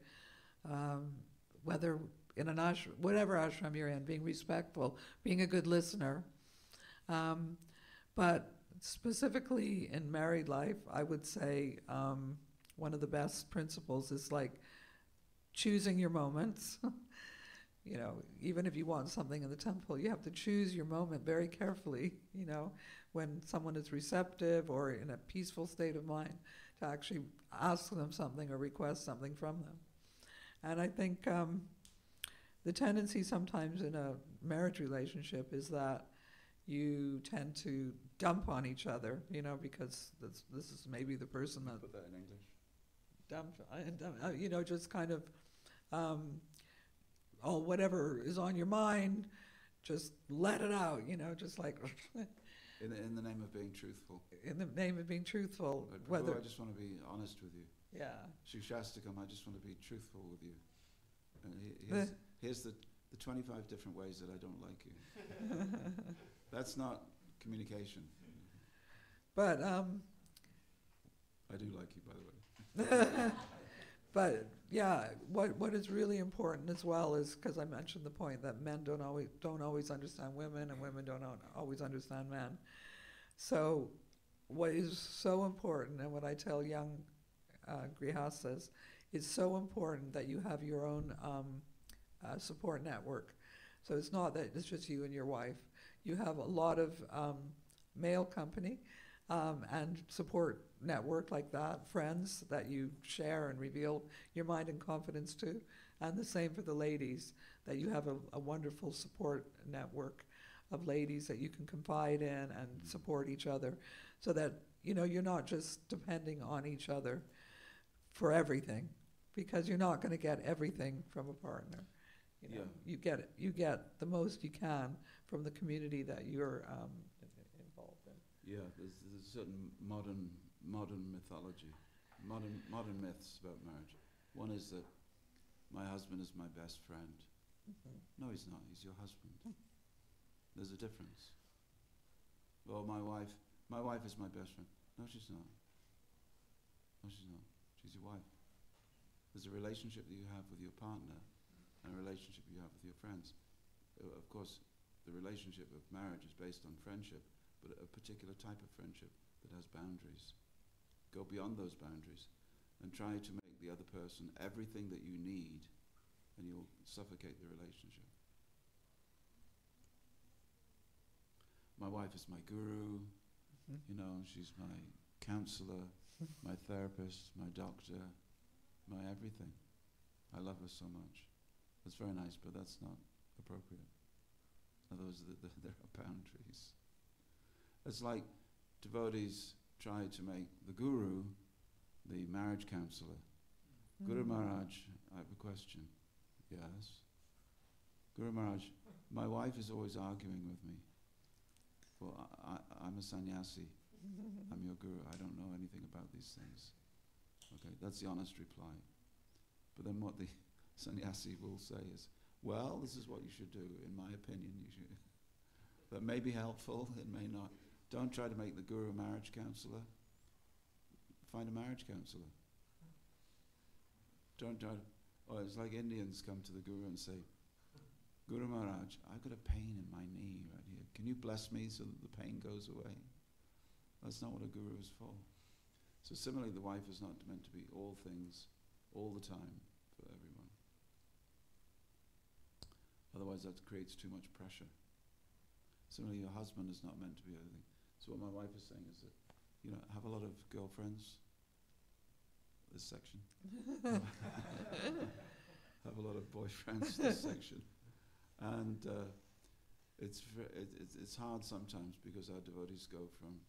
whether in an ashram, whatever ashram you're in, being respectful, being a good listener. But specifically in married life, I would say one of the best principles is like choosing your moments. Even if you want something in the temple, you have to choose your moment very carefully, when someone is receptive or in a peaceful state of mind, to actually ask them something or request something from them. And I think the tendency sometimes in a marriage relationship is that you tend to dump on each other, because this is maybe the person that... Put that in English. Just kind of, whatever is on your mind, just let it out, just like... In the name of being truthful. In the name of being truthful. Prabhu, I just want to be honest with you. Yeah. Shikshastakam, I just want to be truthful with you. And here's the 25 different ways that I don't like you. That's not communication. But I do like you, by the way. But yeah, what is really important as well is, because I mentioned the point that men don't always understand women, and women don't always understand men. So what is so important, and what I tell young grihastas, is so important that you have your own support network. So it's not that it's just you and your wife. You have a lot of male company and support network like that, friends that you share and reveal your mind and confidence to, and the same for the ladies, that you have a wonderful support network of ladies that you can confide in and support each other, so that you're not just depending on each other for everything, because you're not going to get everything from a partner. You get the most you can from the community that you're involved in. Yeah, there's a certain modern mythology, modern myths about marriage. One is that my husband is my best friend. Mm-hmm. No, he's not. He's your husband. There's a difference. Well, my wife is my best friend. No, she's not. No, she's not. She's your wife. There's a relationship that you have with your partner and a relationship you have with your friends. Of course, the relationship of marriage is based on friendship, but a particular type of friendship that has boundaries. Go beyond those boundaries and try to make the other person everything that you need, and you'll suffocate the relationship. My wife is my guru, she's my counselor, my therapist, my doctor, my everything. I love her so much. That's very nice, but that's not appropriate. In other words, there are boundaries. It's like devotees try to make the guru the marriage counselor. Guru Maharaj, I have a question. Yes. Guru Maharaj, my wife is always arguing with me. Well, I'm a sannyasi. I'm your guru. I don't know anything about these things. Okay, that's the honest reply. But then what the sannyasi will say is, well, this is what you should do. In my opinion, you should. That may be helpful, it may not. Don't try to make the guru a marriage counselor. Find a marriage counselor. Don't try to, oh, it's like Indians come to the guru and say, Guru Maharaj, I've got a pain in my knee right here. Can you bless me so that the pain goes away? That's not what a guru is for. So similarly, the wife is not meant to be all things, all the time, for everyone. Otherwise that creates too much pressure. Similarly, your husband is not meant to be everything. So what my wife is saying is that, have a lot of girlfriends, this section. Have a lot of boyfriends, this section. And it's hard sometimes because our devotees go from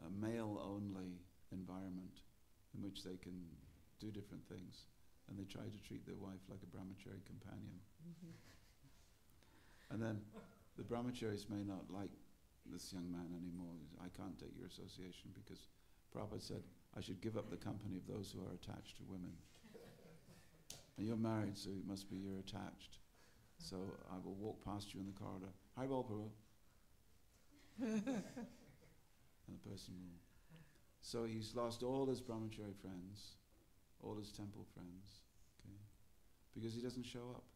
a male-only environment in which they can do different things, and they try to treat their wife like a brahmachari companion. And then the brahmacharis may not like this young man anymore. I can't take your association because Prabhupada said I should give up the company of those who are attached to women. And you're married, so it must be you're attached. So I will walk past you in the corridor. Hi, Prabhu. And the person will. So he's lost all his brahmachari friends, all his temple friends, okay, because he doesn't show up.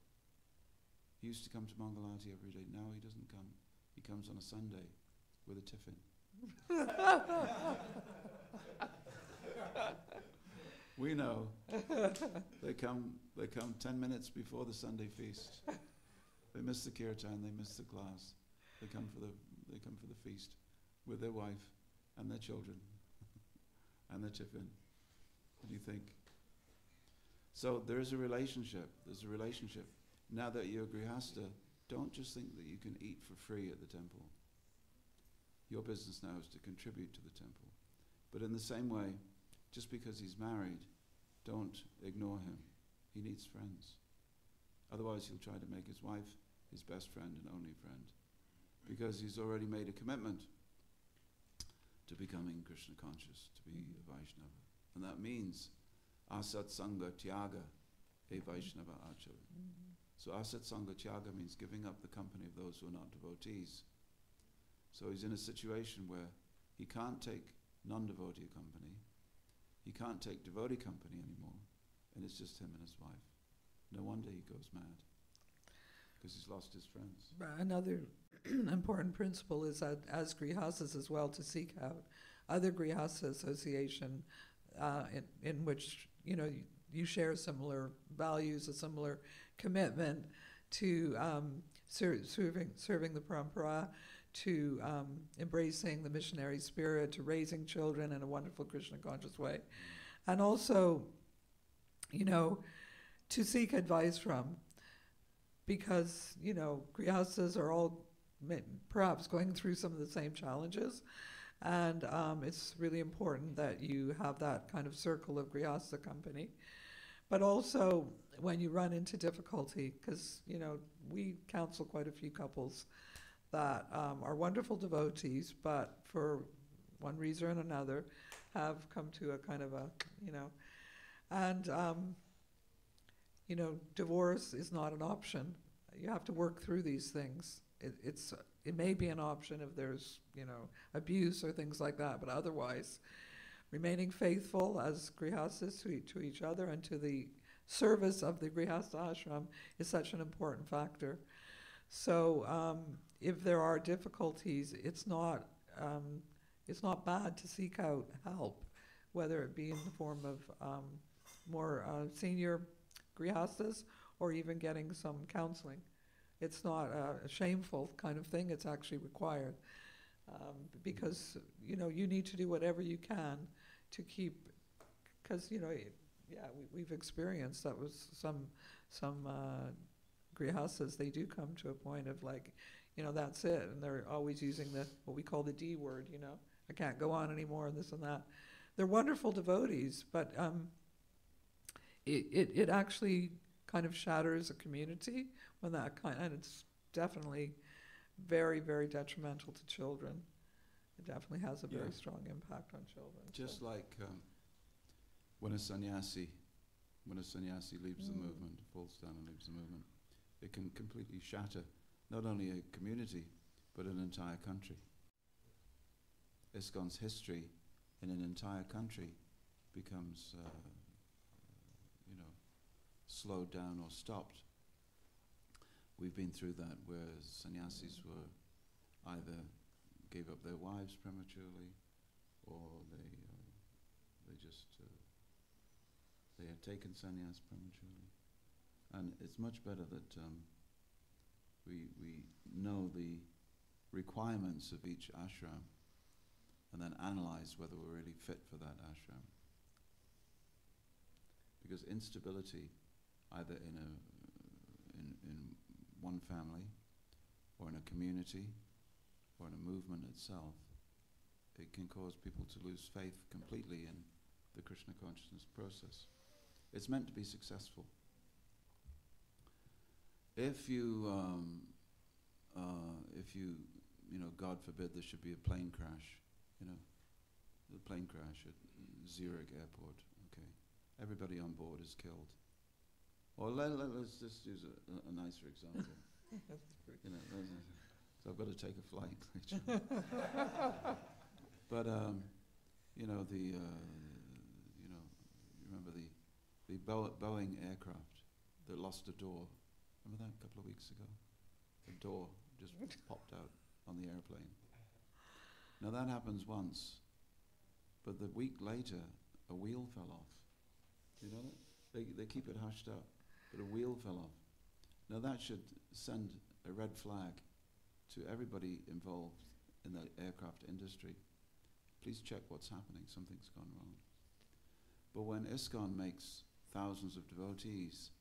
He used to come to Mangalati every day. Now he doesn't come. He comes on a Sunday with a tiffin. We know. They come 10 minutes before the Sunday feast. They miss the kirtan, they miss the class. They come for the feast with their wife and their children and their tiffin. What do you think? So there is a relationship. There's a relationship. Now that you're grihasta, don't just think that you can eat for free at the temple. Your business now is to contribute to the temple. But in the same way, just because he's married, don't ignore him. He needs friends. Otherwise he'll try to make his wife his best friend and only friend, because he's already made a commitment to becoming Krishna conscious, to be a Vaishnava. And that means asat sangha tyaga e Vaishnava achara. So asat sangha tyaga means giving up the company of those who are not devotees. So he's in a situation where he can't take non-devotee company, he can't take devotee company anymore, and it's just him and his wife. No wonder he goes mad, because he's lost his friends. Another important principle is that as grihastas as well, to seek out other grihasta association in which you share similar values, a similar commitment to serving the parampara, to embracing the missionary spirit, to raising children in a wonderful Krishna conscious way, and also, to seek advice from, because, grihastas are all perhaps going through some of the same challenges, and it's really important that you have that kind of circle of grihasta company. But also, when you run into difficulty, because, we counsel quite a few couples that are wonderful devotees, but for one reason or another have come to a kind of divorce is not an option. You have to work through these things. It may be an option if there's, abuse or things like that, but otherwise, remaining faithful as grihastas to each other and to the service of the grihasta ashram is such an important factor. So if there are difficulties, it's not bad to seek out help, whether it be in the form of more senior grihastas or even getting some counseling. It's not a shameful kind of thing, it's actually required. Because, you need to do whatever you can to keep, because, we've experienced that was some grihastas, they do come to a point of that's it, and they're always using what we call the D word, I can't go on anymore, and this and that. They're wonderful devotees, but it actually kind of shatters a community when that kind, and it's definitely very, very detrimental to children. It definitely has a very strong impact on children. Just like when a sannyasi leaves the movement, falls down and leaves the movement, it can completely shatter not only a community, but an entire country. ISKCON's history in an entire country becomes, slowed down or stopped. We've been through that where sannyasis were either gave up their wives prematurely, or they had taken sannyas prematurely. And it's much better that we know the requirements of each ashram and then analyze whether we're really fit for that ashram. Because instability, either in one family, or in a community, or in a movement itself, it can cause people to lose faith completely in the Krishna consciousness process. It's meant to be successful. If you, God forbid, there should be a plane crash, the plane crash at Zurich airport, okay, everybody on board is killed. Or let's just use a nicer example. So I've got to take a flight later. But you remember the Boeing aircraft that lost a door. Remember that a couple of weeks ago? The door just popped out on the airplane. Now that happens once, but the week later, a wheel fell off. You know that? They keep it hushed up, but a wheel fell off. Now that should send a red flag to everybody involved in the aircraft industry. Please check what's happening, something's gone wrong. But when ISKCON makes thousands of devotees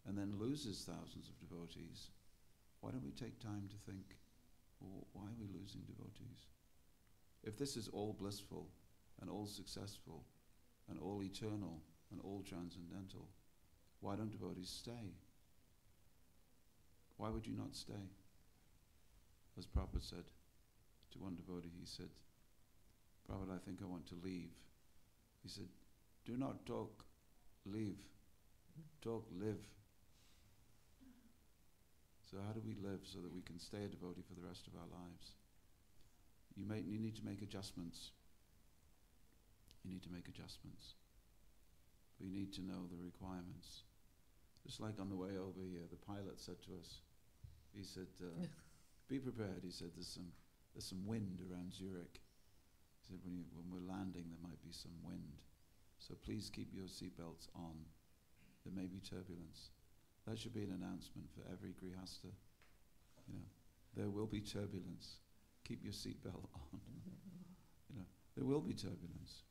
and then loses thousands of devotees, why don't we take time to think, well, why are we losing devotees? If this is all blissful and all successful and all eternal and all transcendental, why don't devotees stay? Why would you not stay? As Prabhupada said to one devotee, he said, Prabhupada, I think I want to leave. He said, do not talk, leave. Talk, live. So how do we live so that we can stay a devotee for the rest of our lives? You need to make adjustments. You need to make adjustments. We need to know the requirements. Just like on the way over here, the pilot said to us, he said, be prepared. He said, there's some wind around Zurich. He said, when we're landing, there might be some wind. So please keep your seatbelts on. There may be turbulence. That should be an announcement for every grihasta. There will be turbulence. Keep your seatbelt on. There will be turbulence.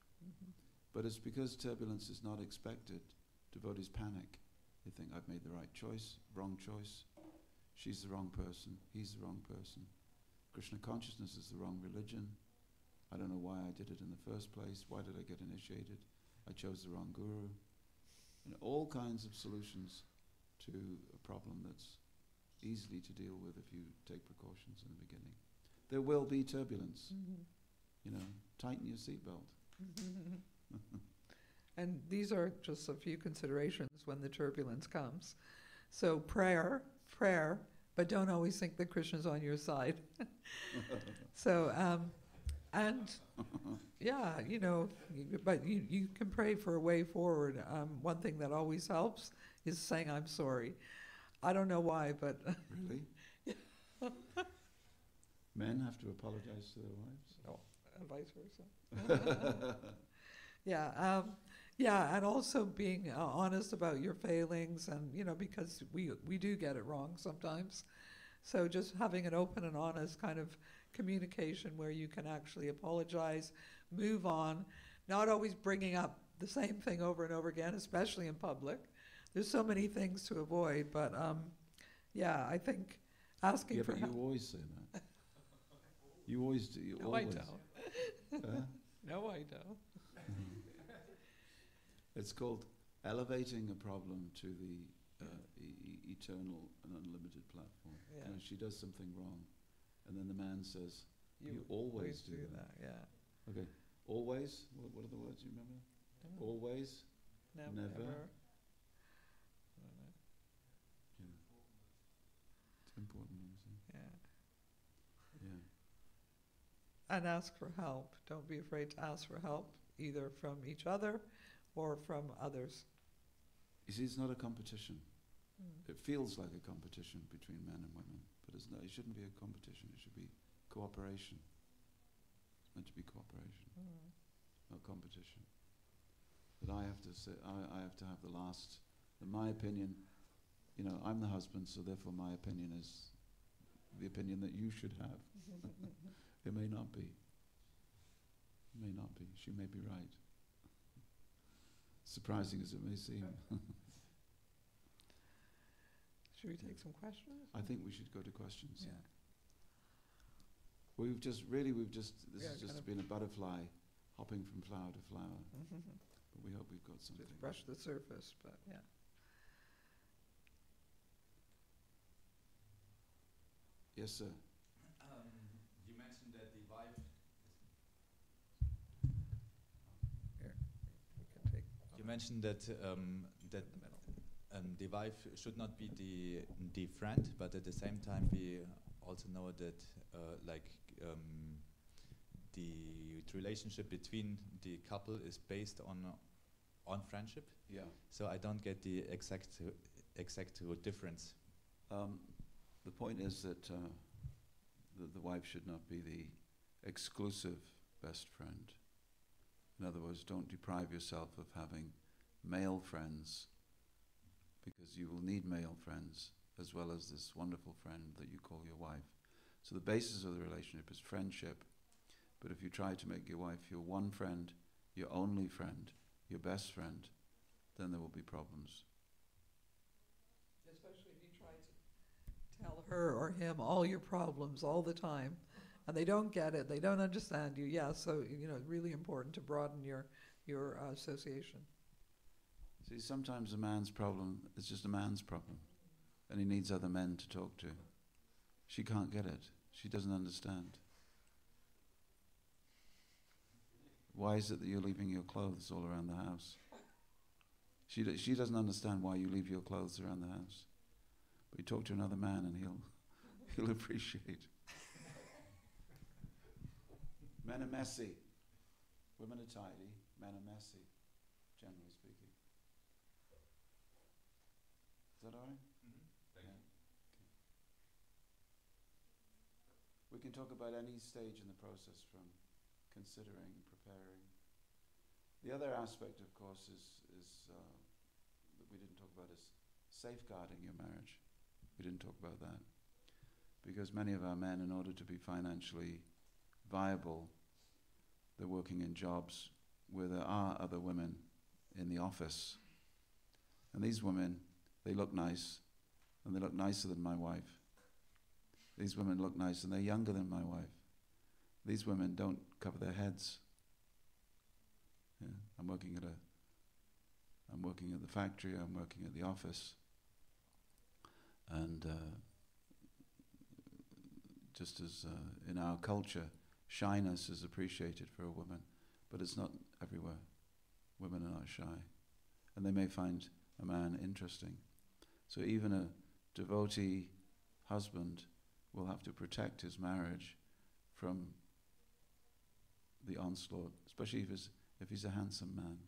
But it's because turbulence is not expected. Devotees panic. They think, I've made the right choice, wrong choice. She's the wrong person, he's the wrong person. Krishna consciousness is the wrong religion. I don't know why I did it in the first place. Why did I get initiated? I chose the wrong guru. All kinds of solutions to a problem that's easily to deal with if you take precautions in the beginning. There will be turbulence. Tighten your seatbelt. And these are just a few considerations when the turbulence comes. So prayer, but don't always think that Krishna's on your side. So, but you can pray for a way forward. One thing that always helps is saying, I'm sorry. I don't know why, but... Really? Men have to apologize to their wives? No, and vice versa. And also being honest about your failings, and because we do get it wrong sometimes. So just having an open and honest kind of communication where you can actually apologize, move on, not always bringing up the same thing over and over again, especially in public. There's so many things to avoid, but I think asking for help. You always say that. You always do. You No, always. I don't. No, I don't. It's called elevating a problem to the eternal and unlimited platform. Yeah. You know, she does something wrong, and then the man says, "You always do that." Yeah. Okay, always. What are the words you remember? Always. Never. Never. Ever. Yeah. It's important, obviously. Yeah. Yeah. And ask for help. Don't be afraid to ask for help, either from each other or from others. You see, it's not a competition. Mm. It feels like a competition between men and women, but it's not, it shouldn't be a competition. It should be cooperation. It's meant to be cooperation, not competition. That I have to say, I have to have the last. In my opinion, you know, I'm the husband, so therefore my opinion is the opinion that you should have. It may not be. It may not be. She may be right. Surprising as it may seem. Should we take some questions? I think we should go to questions. Yeah. This Yeah, has just kind of- been a butterfly hopping from flower to flower. But we hope we've got something. Just brush the surface, but yeah. Yes, sir. You mentioned that the wife. Here, we can take. You mentioned that that in the middle. the wife should not be the friend, but at the same time we also know that the relationship between the couple is based on friendship. Yeah. So I don't get the exact difference. The point is that the wife should not be the exclusive best friend. In other words, don't deprive yourself of having male friends, because you will need male friends as well as this wonderful friend that you call your wife. So the basis of the relationship is friendship. But if you try to make your wife your one friend, your only friend, your best friend, then there will be problems. Especially if you try to tell her or him all your problems all the time, and they don't get it, they don't understand you. Yeah, so it's really important to broaden your association. See, sometimes a man's problem is just a man's problem, and he needs other men to talk to. She can't get it. She doesn't understand. Why is it that you're leaving your clothes all around the house? She doesn't understand why you leave your clothes around the house. But you talk to another man and he'll appreciate. Men are messy. Women are tidy. Men are messy, generally speaking. Is that all right? Thank you. Okay. We can talk about any stage in the process, from considering, preparing. The other aspect, of course, is that we didn't talk about is safeguarding your marriage. We didn't talk about that. Because many of our men, in order to be financially viable, they're working in jobs where there are other women in the office. And these women, they look nice, and they look nicer than my wife. These women look nice, and they're younger than my wife. These women don't cover their heads. Yeah, I'm working at the factory, I'm working at the office, and just as in our culture, shyness is appreciated for a woman, but it's not everywhere. Women are not shy, and they may find a man interesting. So even a devotee husband will have to protect his marriage from the onslaught, especially if he's a handsome man.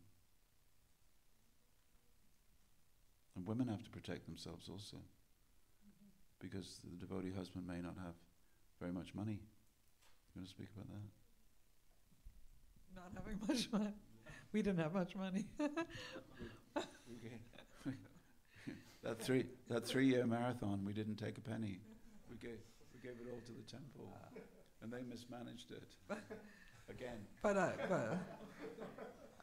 And women have to protect themselves also, because the devotee husband may not have very much money. You want to speak about that? Not having much money. We didn't have much money. That 3-year marathon, we didn't take a penny. We gave it all to the temple, and they mismanaged it again. But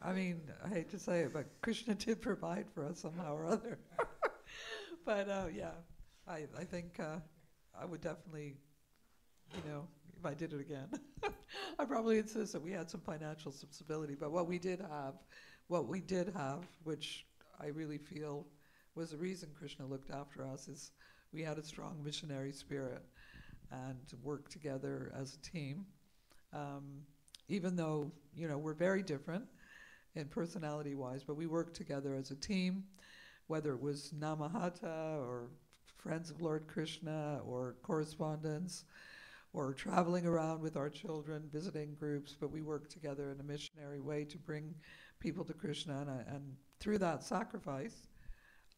I mean, I hate to say it, but Krishna did provide for us somehow or other. But yeah, I think I would definitely, if I did it again, I'd probably insist that we had some financial stability. But what we did have, which I really feel was the reason Krishna looked after us, is we had a strong missionary spirit and worked together as a team. Even though, we're very different in personality-wise, but we worked together as a team, whether it was Namahata or Friends of Lord Krishna or correspondence or traveling around with our children, visiting groups, but we worked together in a missionary way to bring people to Krishna, and through that sacrifice,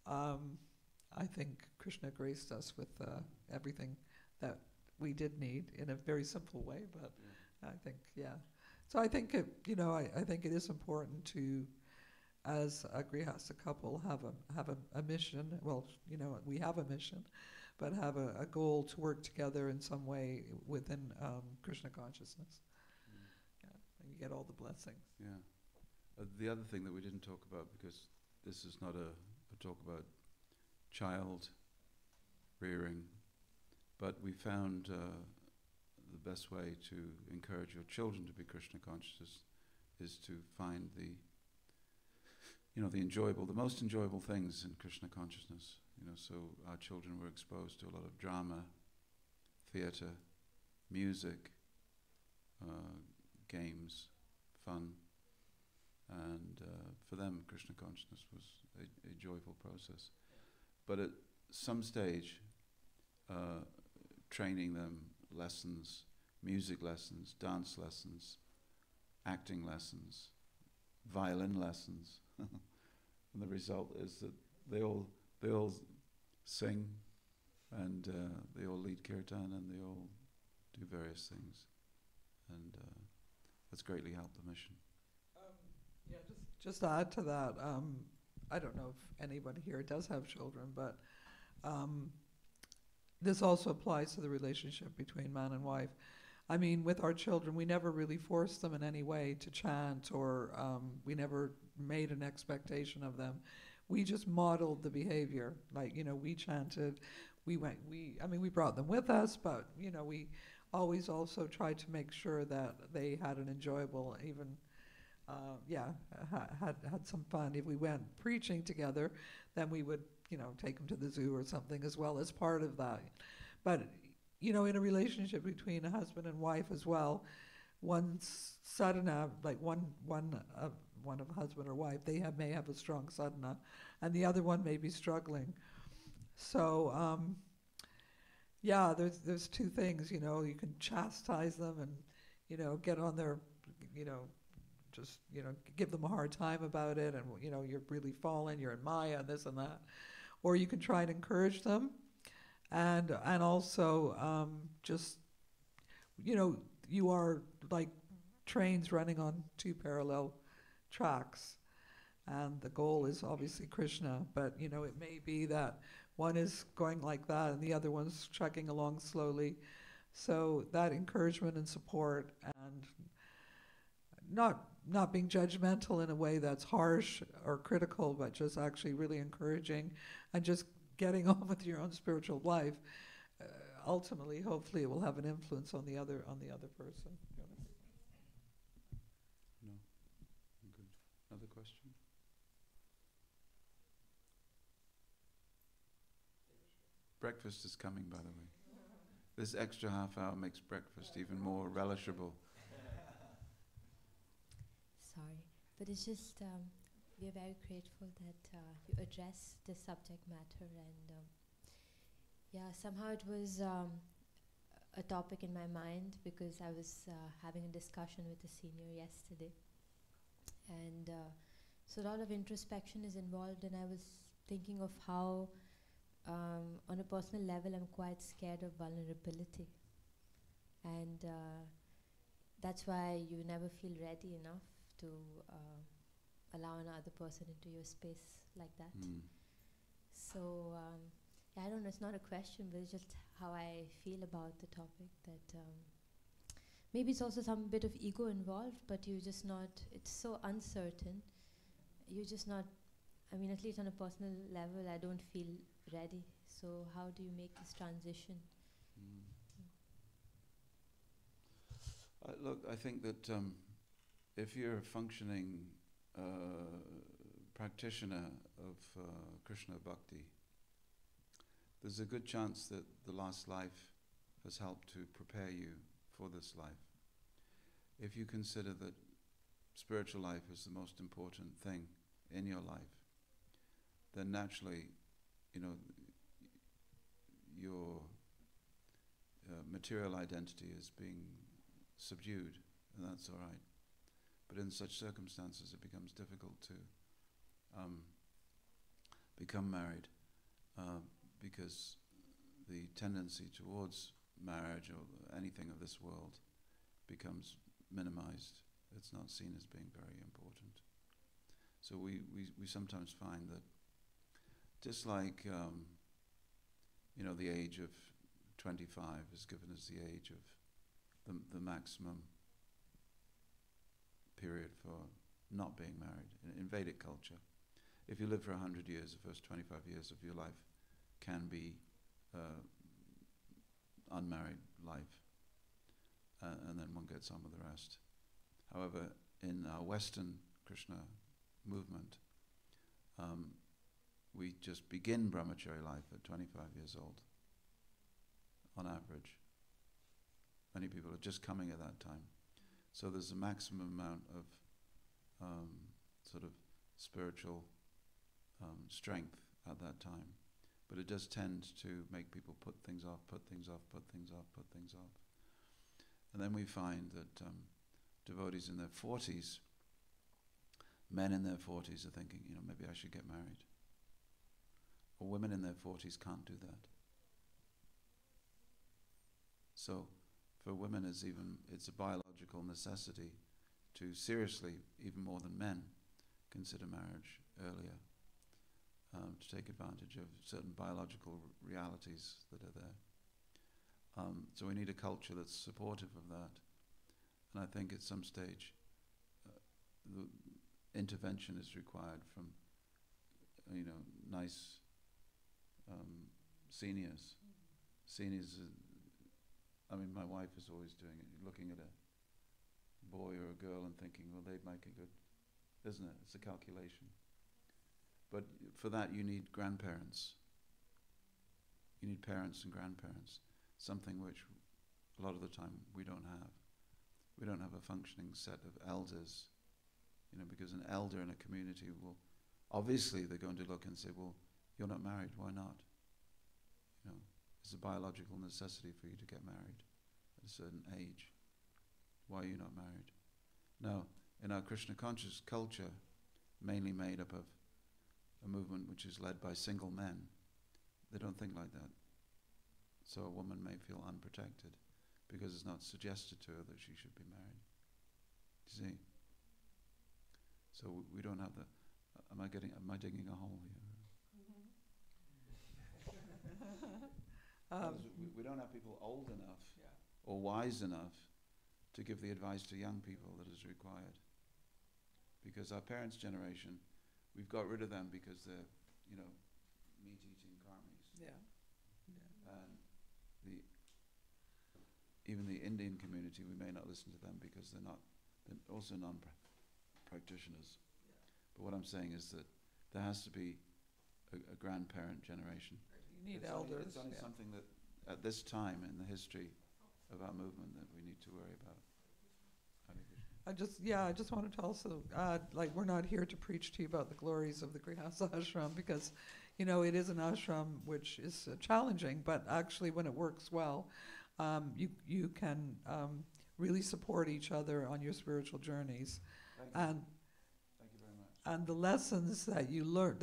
I think Krishna graced us with everything that we did need in a very simple way, but I think, So I think I think it is important to, as a Grihastha couple, have a mission. Well, we have a mission, but have a goal to work together in some way within Krishna consciousness. And you get all the blessings. Yeah. The other thing that we didn't talk about, because this is not a talk about child rearing, but we found the best way to encourage your children to be Krishna conscious is to find the most enjoyable things in Krishna consciousness. So our children were exposed to a lot of drama, theatre, music, games, fun, and for them Krishna consciousness was a joyful process. But at some stage, training them, lessons, music lessons, dance lessons, acting lessons, violin lessons, and the result is that they all sing, and they all lead kirtan, and they all do various things, and that's greatly helped the mission. Just to add to that, I don't know if anybody here does have children, but this also applies to the relationship between man and wife. I mean, with our children, we never really forced them in any way to chant, or we never made an expectation of them. We just modeled the behavior. Like, we chanted, we brought them with us, but, we always also tried to make sure that they had an enjoyable, even, had some fun. If we went preaching together, then we would, take them to the zoo or something as well as part of that. But, in a relationship between a husband and wife as well, one sadhana, like one of husband or wife, may have a strong sadhana, and the other one may be struggling. So, there's two things, you can chastise them and, get on their, just, give them a hard time about it, and, you're really fallen, you're in Maya, and this and that. Or you can try and encourage them, and also just, you are like trains running on two parallel tracks, and the goal is obviously Krishna, but, it may be that one is going like that and the other one's chugging along slowly. So that encouragement and support, and not being judgmental in a way that's harsh or critical, but just actually really encouraging and just getting on with your own spiritual life. Ultimately, hopefully, it will have an influence on the other person. No, I'm good. Another question? Breakfast is coming, by the way. This extra half hour makes breakfast even more relishable. Sorry, but it's just we are very grateful that you address this subject matter, and somehow it was a topic in my mind because I was having a discussion with a senior yesterday, and so a lot of introspection is involved, and I was thinking of how on a personal level I'm quite scared of vulnerability, and that's why you never feel ready enough to allow another person into your space like that. So I don't know, it's not a question, but it's just how I feel about the topic, that maybe it's also some bit of ego involved, but you're just not, it's so uncertain, you're just not, I mean, at least on a personal level, I don't feel ready. So how do you make this transition? Look, I think that if you're functioning practitioner of Krishna Bhakti, there's a good chance that the last life has helped to prepare you for this life. If you consider that spiritual life is the most important thing in your life, then naturally, your material identity is being subdued, and that's all right. But in such circumstances, it becomes difficult to become married, because the tendency towards marriage or anything of this world becomes minimized. It's not seen as being very important. So we sometimes find that just like the age of 25 is given as the age of the maximum period for not being married in Vedic culture. If you live for 100 years, the first 25 years of your life can be unmarried life, and then one gets on with the rest. However, in our Western Krishna movement, we just begin brahmachari life at 25 years old, on average. Many people are just coming at that time. So there's a maximum amount of sort of spiritual strength at that time. But it does tend to make people put things off. And then we find that devotees in their 40s, men in their 40s are thinking, maybe I should get married. Or women in their 40s can't do that. So for women it's a biological necessity to seriously, even more than men, consider marriage earlier, to take advantage of certain biological realities that are there. So we need a culture that's supportive of that. And I think at some stage the intervention is required from nice seniors. Seniors, my wife is always doing it, looking at a boy or a girl and thinking, well, they'd make a good, isn't it? It's a calculation. But for that you need grandparents. You need parents and grandparents, something which a lot of the time we don't have. We don't have a functioning set of elders, because an elder in a community will, obviously they're going to look and say, well, you're not married, why not? It's a biological necessity for you to get married at a certain age. Why are you not married? Now, in our Krishna conscious culture, mainly made up of a movement which is led by single men, they don't think like that. So a woman may feel unprotected because it's not suggested to her that she should be married. You see? So we don't have the. Am I digging a hole here? We don't have people old enough or wise enough to give the advice to young people that is required. Because our parents' generation, we've got rid of them because they're, meat-eating karmis. Yeah. And even the Indian community, we may not listen to them because they're also non-practitioners. But what I'm saying is that there has to be a grandparent generation. You need elders. It's only something that at this time in the history of our movement that we need to worry about. I just wanted to also add, we're not here to preach to you about the glories of the Grihastha ashram because, it is an ashram which is challenging, but actually when it works well, you can really support each other on your spiritual journeys. Thank you very much. And the lessons that you learn,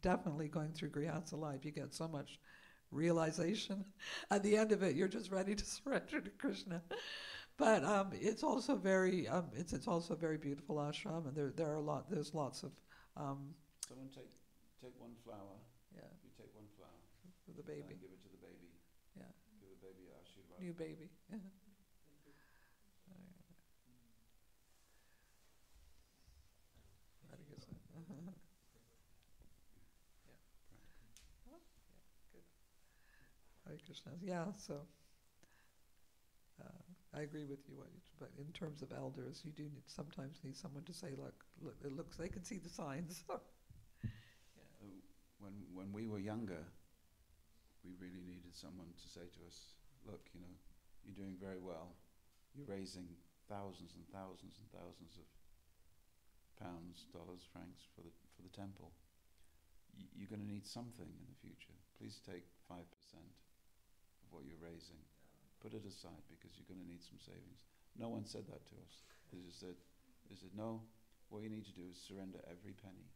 definitely going through Grihastha life, you get so much realization. At the end of it, you're just ready to surrender to Krishna. But it's also very it's also a very beautiful ashram, and there's lots of. Someone take one flower. Yeah. You take one flower. For the baby. Give it to the baby. Yeah. Give the baby Ashirvad. New baby. Yeah. Hare Krishna. Yeah, so I agree with you. But in terms of elders, you do sometimes need someone to say, look, it looks, they can see the signs. When we were younger, we really needed someone to say to us, look, you're doing very well. You're raising thousands and thousands and thousands of pounds, dollars, francs for the temple. You're going to need something in the future. Please take 5% of what you're raising. Put it aside because you're going to need some savings. No one said that to us. They just said, no, what you need to do is surrender every penny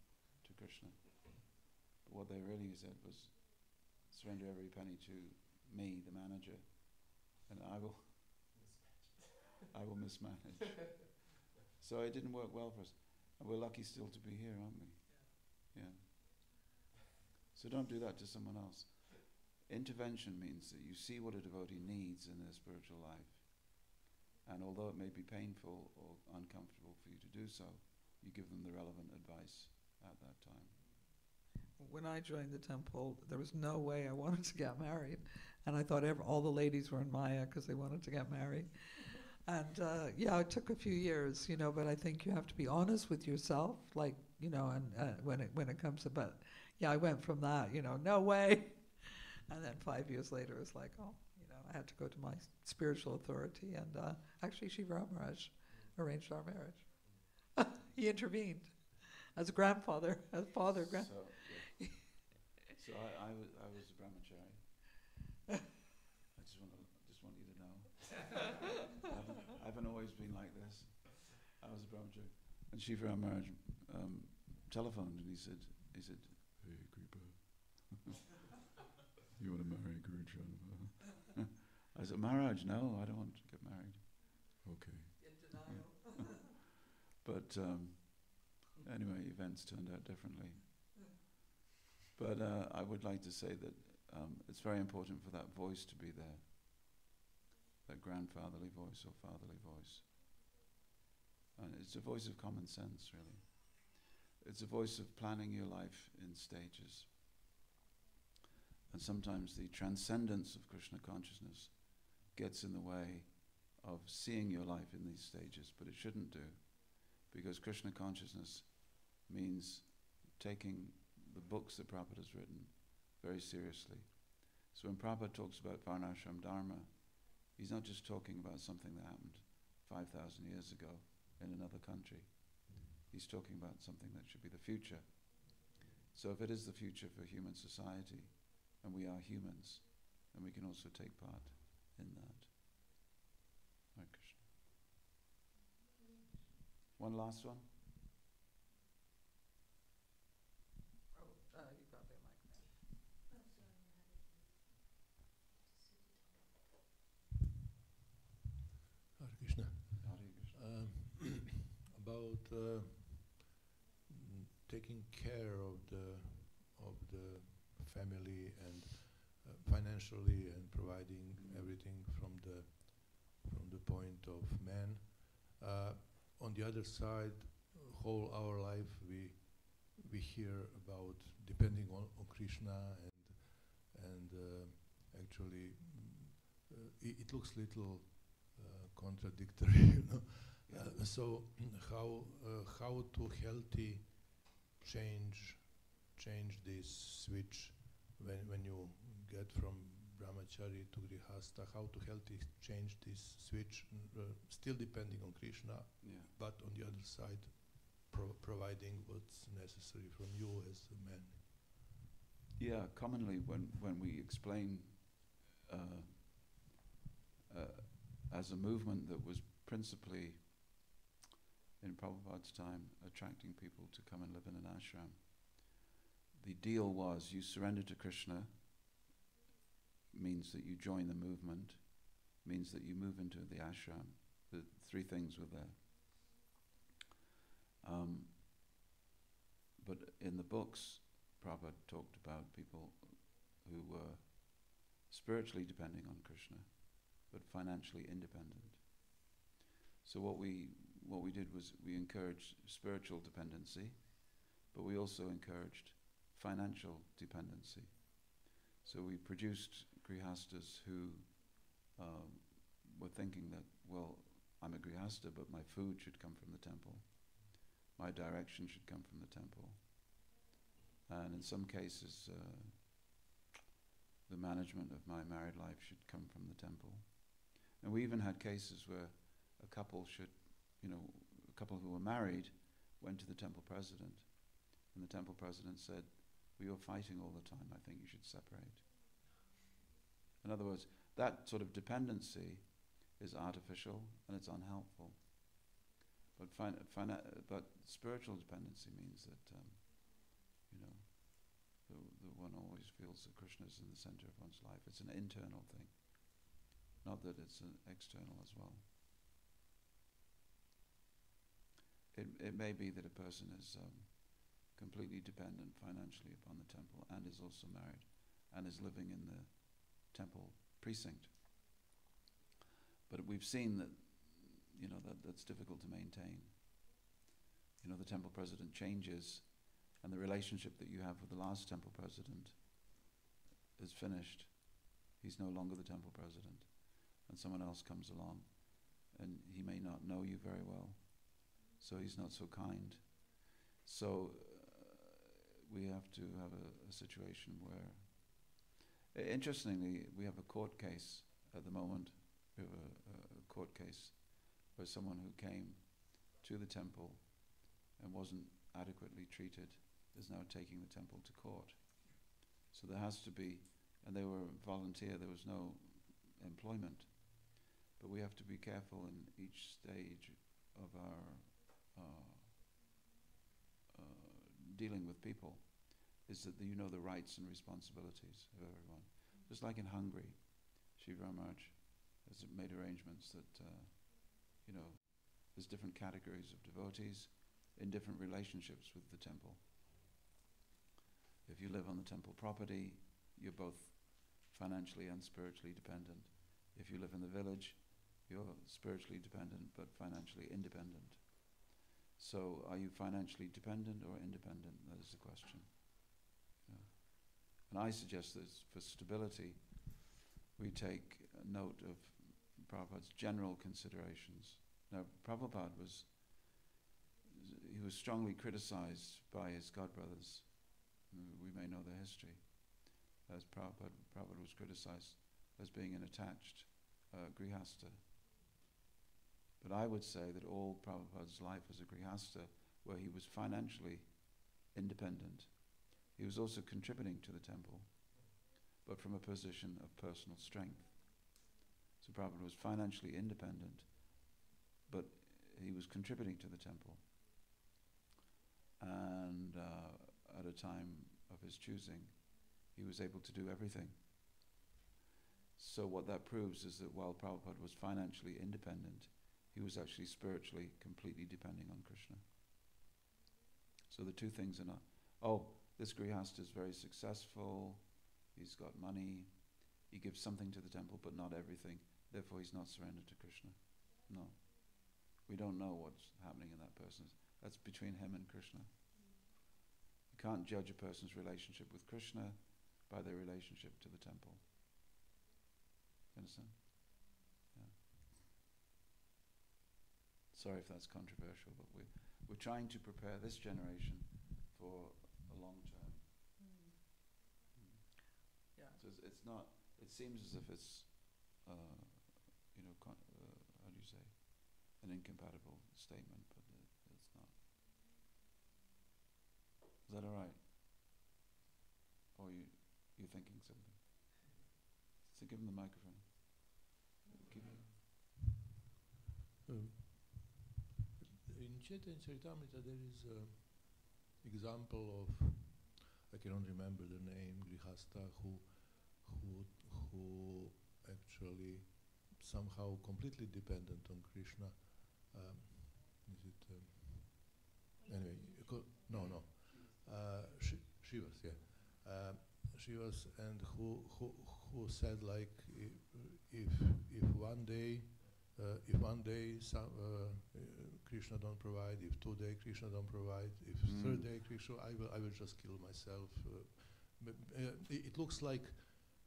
to Krishna. But what they really said was, surrender every penny to me, the manager, and I will mismanage. So it didn't work well for us. And we're lucky still to be here, aren't we? Yeah. So don't do that to someone else. Intervention means that you see what a devotee needs in their spiritual life. And although it may be painful or uncomfortable for you to do so, you give them the relevant advice at that time. When I joined the temple, there was no way I wanted to get married. And I thought all the ladies were in Maya because they wanted to get married. And it took a few years, but I think you have to be honest with yourself, like, and when it comes to, but yeah, I went from that, no way. And then 5 years later, it's like, I had to go to my spiritual authority. And actually, Shiva Maharaj arranged our marriage. He intervened as a grandfather, as father. So I was a brahmachari. I just want you to know. I haven't always been like this. I was a brahmachari. And Shiva Maharaj telephoned and he said, hey, Kripa, you want to marry Guru Chandra? I said, Maharaj, no, I don't want to get married. Okay. In denial. But anyway, events turned out differently. But I would like to say that it's very important for that voice to be there, that grandfatherly voice or fatherly voice. And it's a voice of common sense, really. It's a voice of planning your life in stages. And sometimes the transcendence of Krishna consciousness gets in the way of seeing your life in these stages, but it shouldn't do, because Krishna consciousness means taking the books that Prabhupada has written very seriously. So when Prabhupada talks about Varnashram Dharma, he's not just talking about something that happened 5,000 years ago in another country. He's talking about something that should be the future. So if it is the future for human society, and we are humans, then we can also take part in that. Hare Krishna. One last one? You got the mic there. Hare Krishna. Hare Krishna. About taking care of the family and financially and providing everything from the point of man. On the other side, whole our life we hear about depending on Krishna and actually it looks little contradictory, so how to healthy change this switch when you get from brahmachari to grihastha, how to healthy change this switch, still depending on Krishna, but on the other side providing what's necessary from you as a man. Yeah, commonly when we explain as a movement that was principally in Prabhupada's time attracting people to come and live in an ashram, the deal was you surrender to Krishna, means that you join the movement, means that you move into the ashram. The three things were there. But in the books, Prabhupada talked about people who were spiritually depending on Krishna, but financially independent. So what we did was we encouraged spiritual dependency, but we also encouraged financial dependency. So we produced grihastas who were thinking that well, I'm a grihasta, but my food should come from the temple. My direction should come from the temple. And in some cases, the management of my married life should come from the temple. And we even had cases where a couple a couple who were married went to the temple president, and the temple president said, "Well, you're fighting all the time, I think you should separate." In other words, that sort of dependency is artificial and it's unhelpful. But spiritual dependency means that the one always feels that Krishna is in the center of one's life. It's an internal thing, not that it's an external as well. It may be that a person is completely dependent financially upon the temple and is also married and is living in the temple precinct. But we've seen that that's difficult to maintain. The temple president changes, and the relationship that you have with the last temple president is finished. He's no longer the temple president, and someone else comes along, and he may not know you very well, so he's not so kind. So we have to have a situation where, interestingly, we have a court case at the moment. We have a court case where someone who came to the temple and wasn't adequately treated is now taking the temple to court. So there has to be, and they were volunteer, there was no employment. But we have to be careful in each stage of our dealing with people, is that the rights and responsibilities of everyone. Just like in Hungary, Sri Ramaraj has made arrangements that there's different categories of devotees in different relationships with the temple. If you live on the temple property, you're both financially and spiritually dependent. If you live in the village, you're spiritually dependent but financially independent. So are you financially dependent or independent? That is the question. And I suggest that for stability, we take note of Prabhupada's general considerations. Now, Prabhupada was strongly criticized by his godbrothers. We may know the history. As Prabhupada was criticized as being an attached grihasta. But I would say that all Prabhupada's life as a grihasta, where he was financially independent, he was also contributing to the temple, but from a position of personal strength. So Prabhupada was financially independent, but he was contributing to the temple. And at a time of his choosing, he was able to do everything. So what that proves is that while Prabhupada was financially independent, he was actually spiritually completely depending on Krishna. So the two things are not, this grihasta is very successful, he's got money, he gives something to the temple but not everything, therefore he's not surrendered to Krishna. No. We don't know what's happening in that person. That's between him and Krishna. You can't judge a person's relationship with Krishna by their relationship to the temple. You understand? Yeah. Sorry if that's controversial, but we're trying to prepare this generation for a long term. Yeah. So it's not. It seems as if it's, how do you say, an incompatible statement, but it's not. Is that all right? Or you're thinking something? So give him the microphone. In Chaitanya Charitamrita there is an example of, I cannot remember the name, grihasta who actually somehow completely dependent on Krishna. Is it anyway? No. Shivas, yeah. Shivas, and who said like if one day Krishna don't provide, if 2 days Krishna don't provide, if third day Krishna, I will just kill myself. It looks like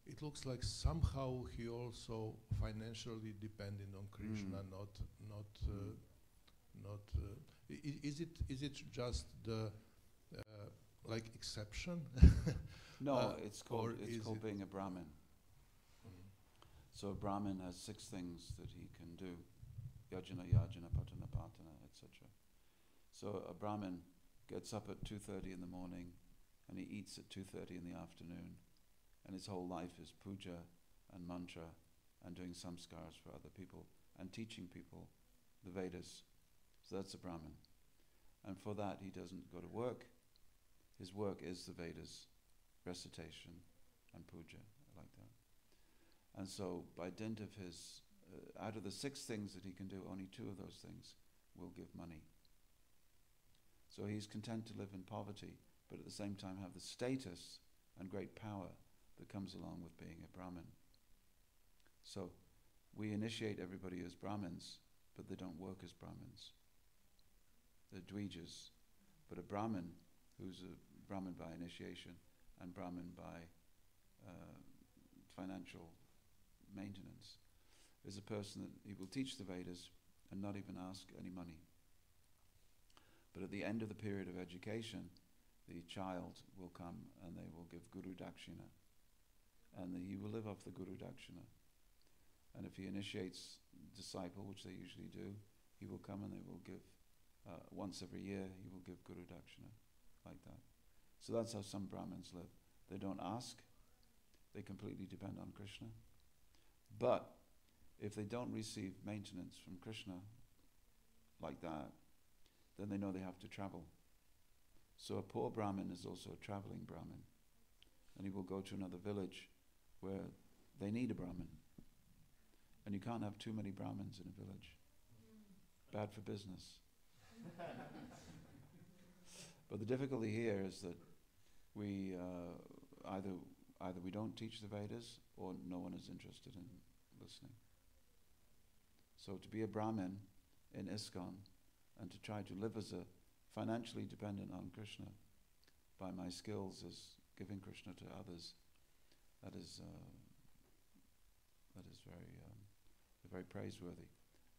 it looks like somehow he also financially dependent on Krishna, is it just the like exception? No, it's called is it being a Brahmin. So a Brahmin has 6 things that he can do: yajna, yajna, patana, patana, etc. So a Brahmin gets up at 2:30 in the morning, and he eats at 2:30 in the afternoon, and his whole life is puja and mantra and doing samskars for other people and teaching people the Vedas. So that's a Brahmin. And for that he doesn't go to work. His work is the Vedas, recitation and puja, like that. And so by dint of his, out of the 6 things that he can do, only 2 of those things will give money. So he's content to live in poverty, but at the same time have the status and great power that comes along with being a Brahmin. So we initiate everybody as Brahmins, but they don't work as Brahmins. They're Dvijas. But a Brahmin, who's a Brahmin by initiation and Brahmin by financial maintenance, is a person that he will teach the Vedas and not even ask any money. But at the end of the period of education, the child will come and they will give Guru Dakshina, and he will live off the Guru Dakshina. And if he initiates disciple, which they usually do, he will come and they will give, once every year, he will give Guru Dakshina, like that. So that's how some Brahmins live. They don't ask, they completely depend on Krishna. But if they don't receive maintenance from Krishna like that, then they know they have to travel. So a poor Brahmin is also a traveling Brahmin. And he will go to another village where they need a Brahmin. And you can't have too many Brahmins in a village. Bad for business. But the difficulty here is that we either we don't teach the Vedas or no one is interested in listening. So to be a Brahmin in ISKCON and to try to live as a financially dependent on Krishna by my skills as giving Krishna to others, that is very praiseworthy.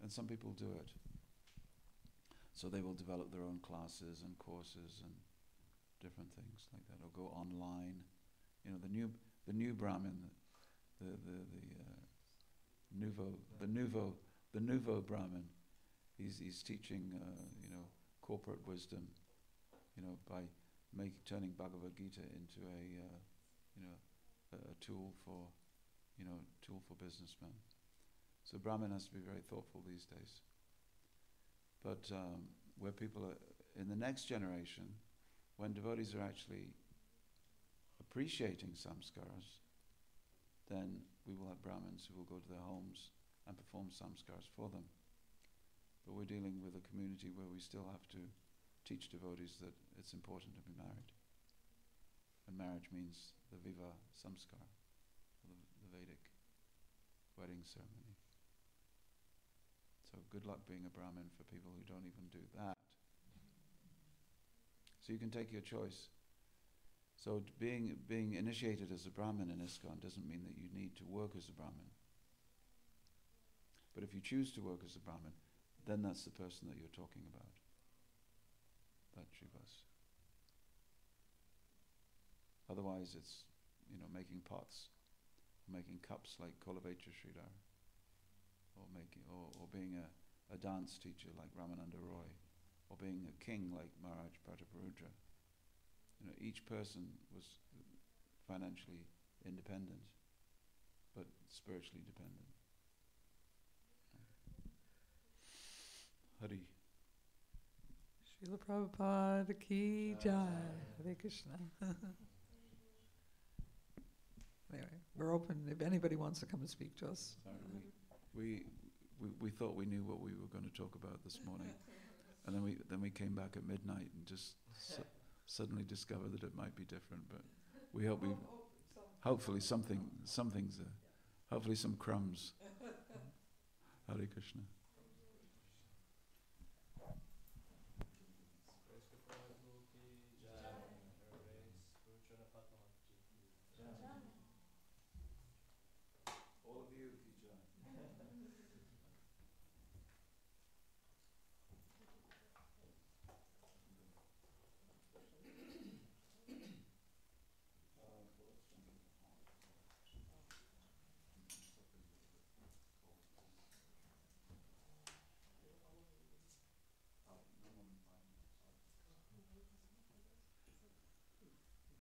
And some people do it. So they will develop their own classes and courses and different things like that, or go online. You know, the new Brahmin, the nouveau Brahmin. He's teaching corporate wisdom, by turning Bhagavad Gita into a tool for businessmen. So Brahmin has to be very thoughtful these days. But where people are in the next generation, when devotees are actually appreciating samskars, then we will have Brahmins who will go to their homes and perform samskars for them. But we're dealing with a community where we still have to teach devotees that it's important to be married. And marriage means the viva samskar, the Vedic wedding ceremony. So good luck being a Brahmin for people who don't even do that. So you can take your choice. So being initiated as a Brahmin in ISKCON doesn't mean that you need to work as a Brahmin. But if you choose to work as a Brahmin, then that's the person that you're talking about. That Shivas. Otherwise it's, making pots, making cups like Kolavecha Sridhar, or being a dance teacher like Ramananda Roy, or being a king like Maharaj Prataparudra. Each person was financially independent, but spiritually dependent. Hari. Srila Prabhupada ki jai. Hare Krishna. Anyway, we're open if anybody wants to come and speak to us. Sorry, we thought we knew what we were going to talk about this morning, and then we came back at midnight and just suddenly discovered that it might be different. But we hope hopefully something's there. Hopefully some crumbs. Hare Krishna.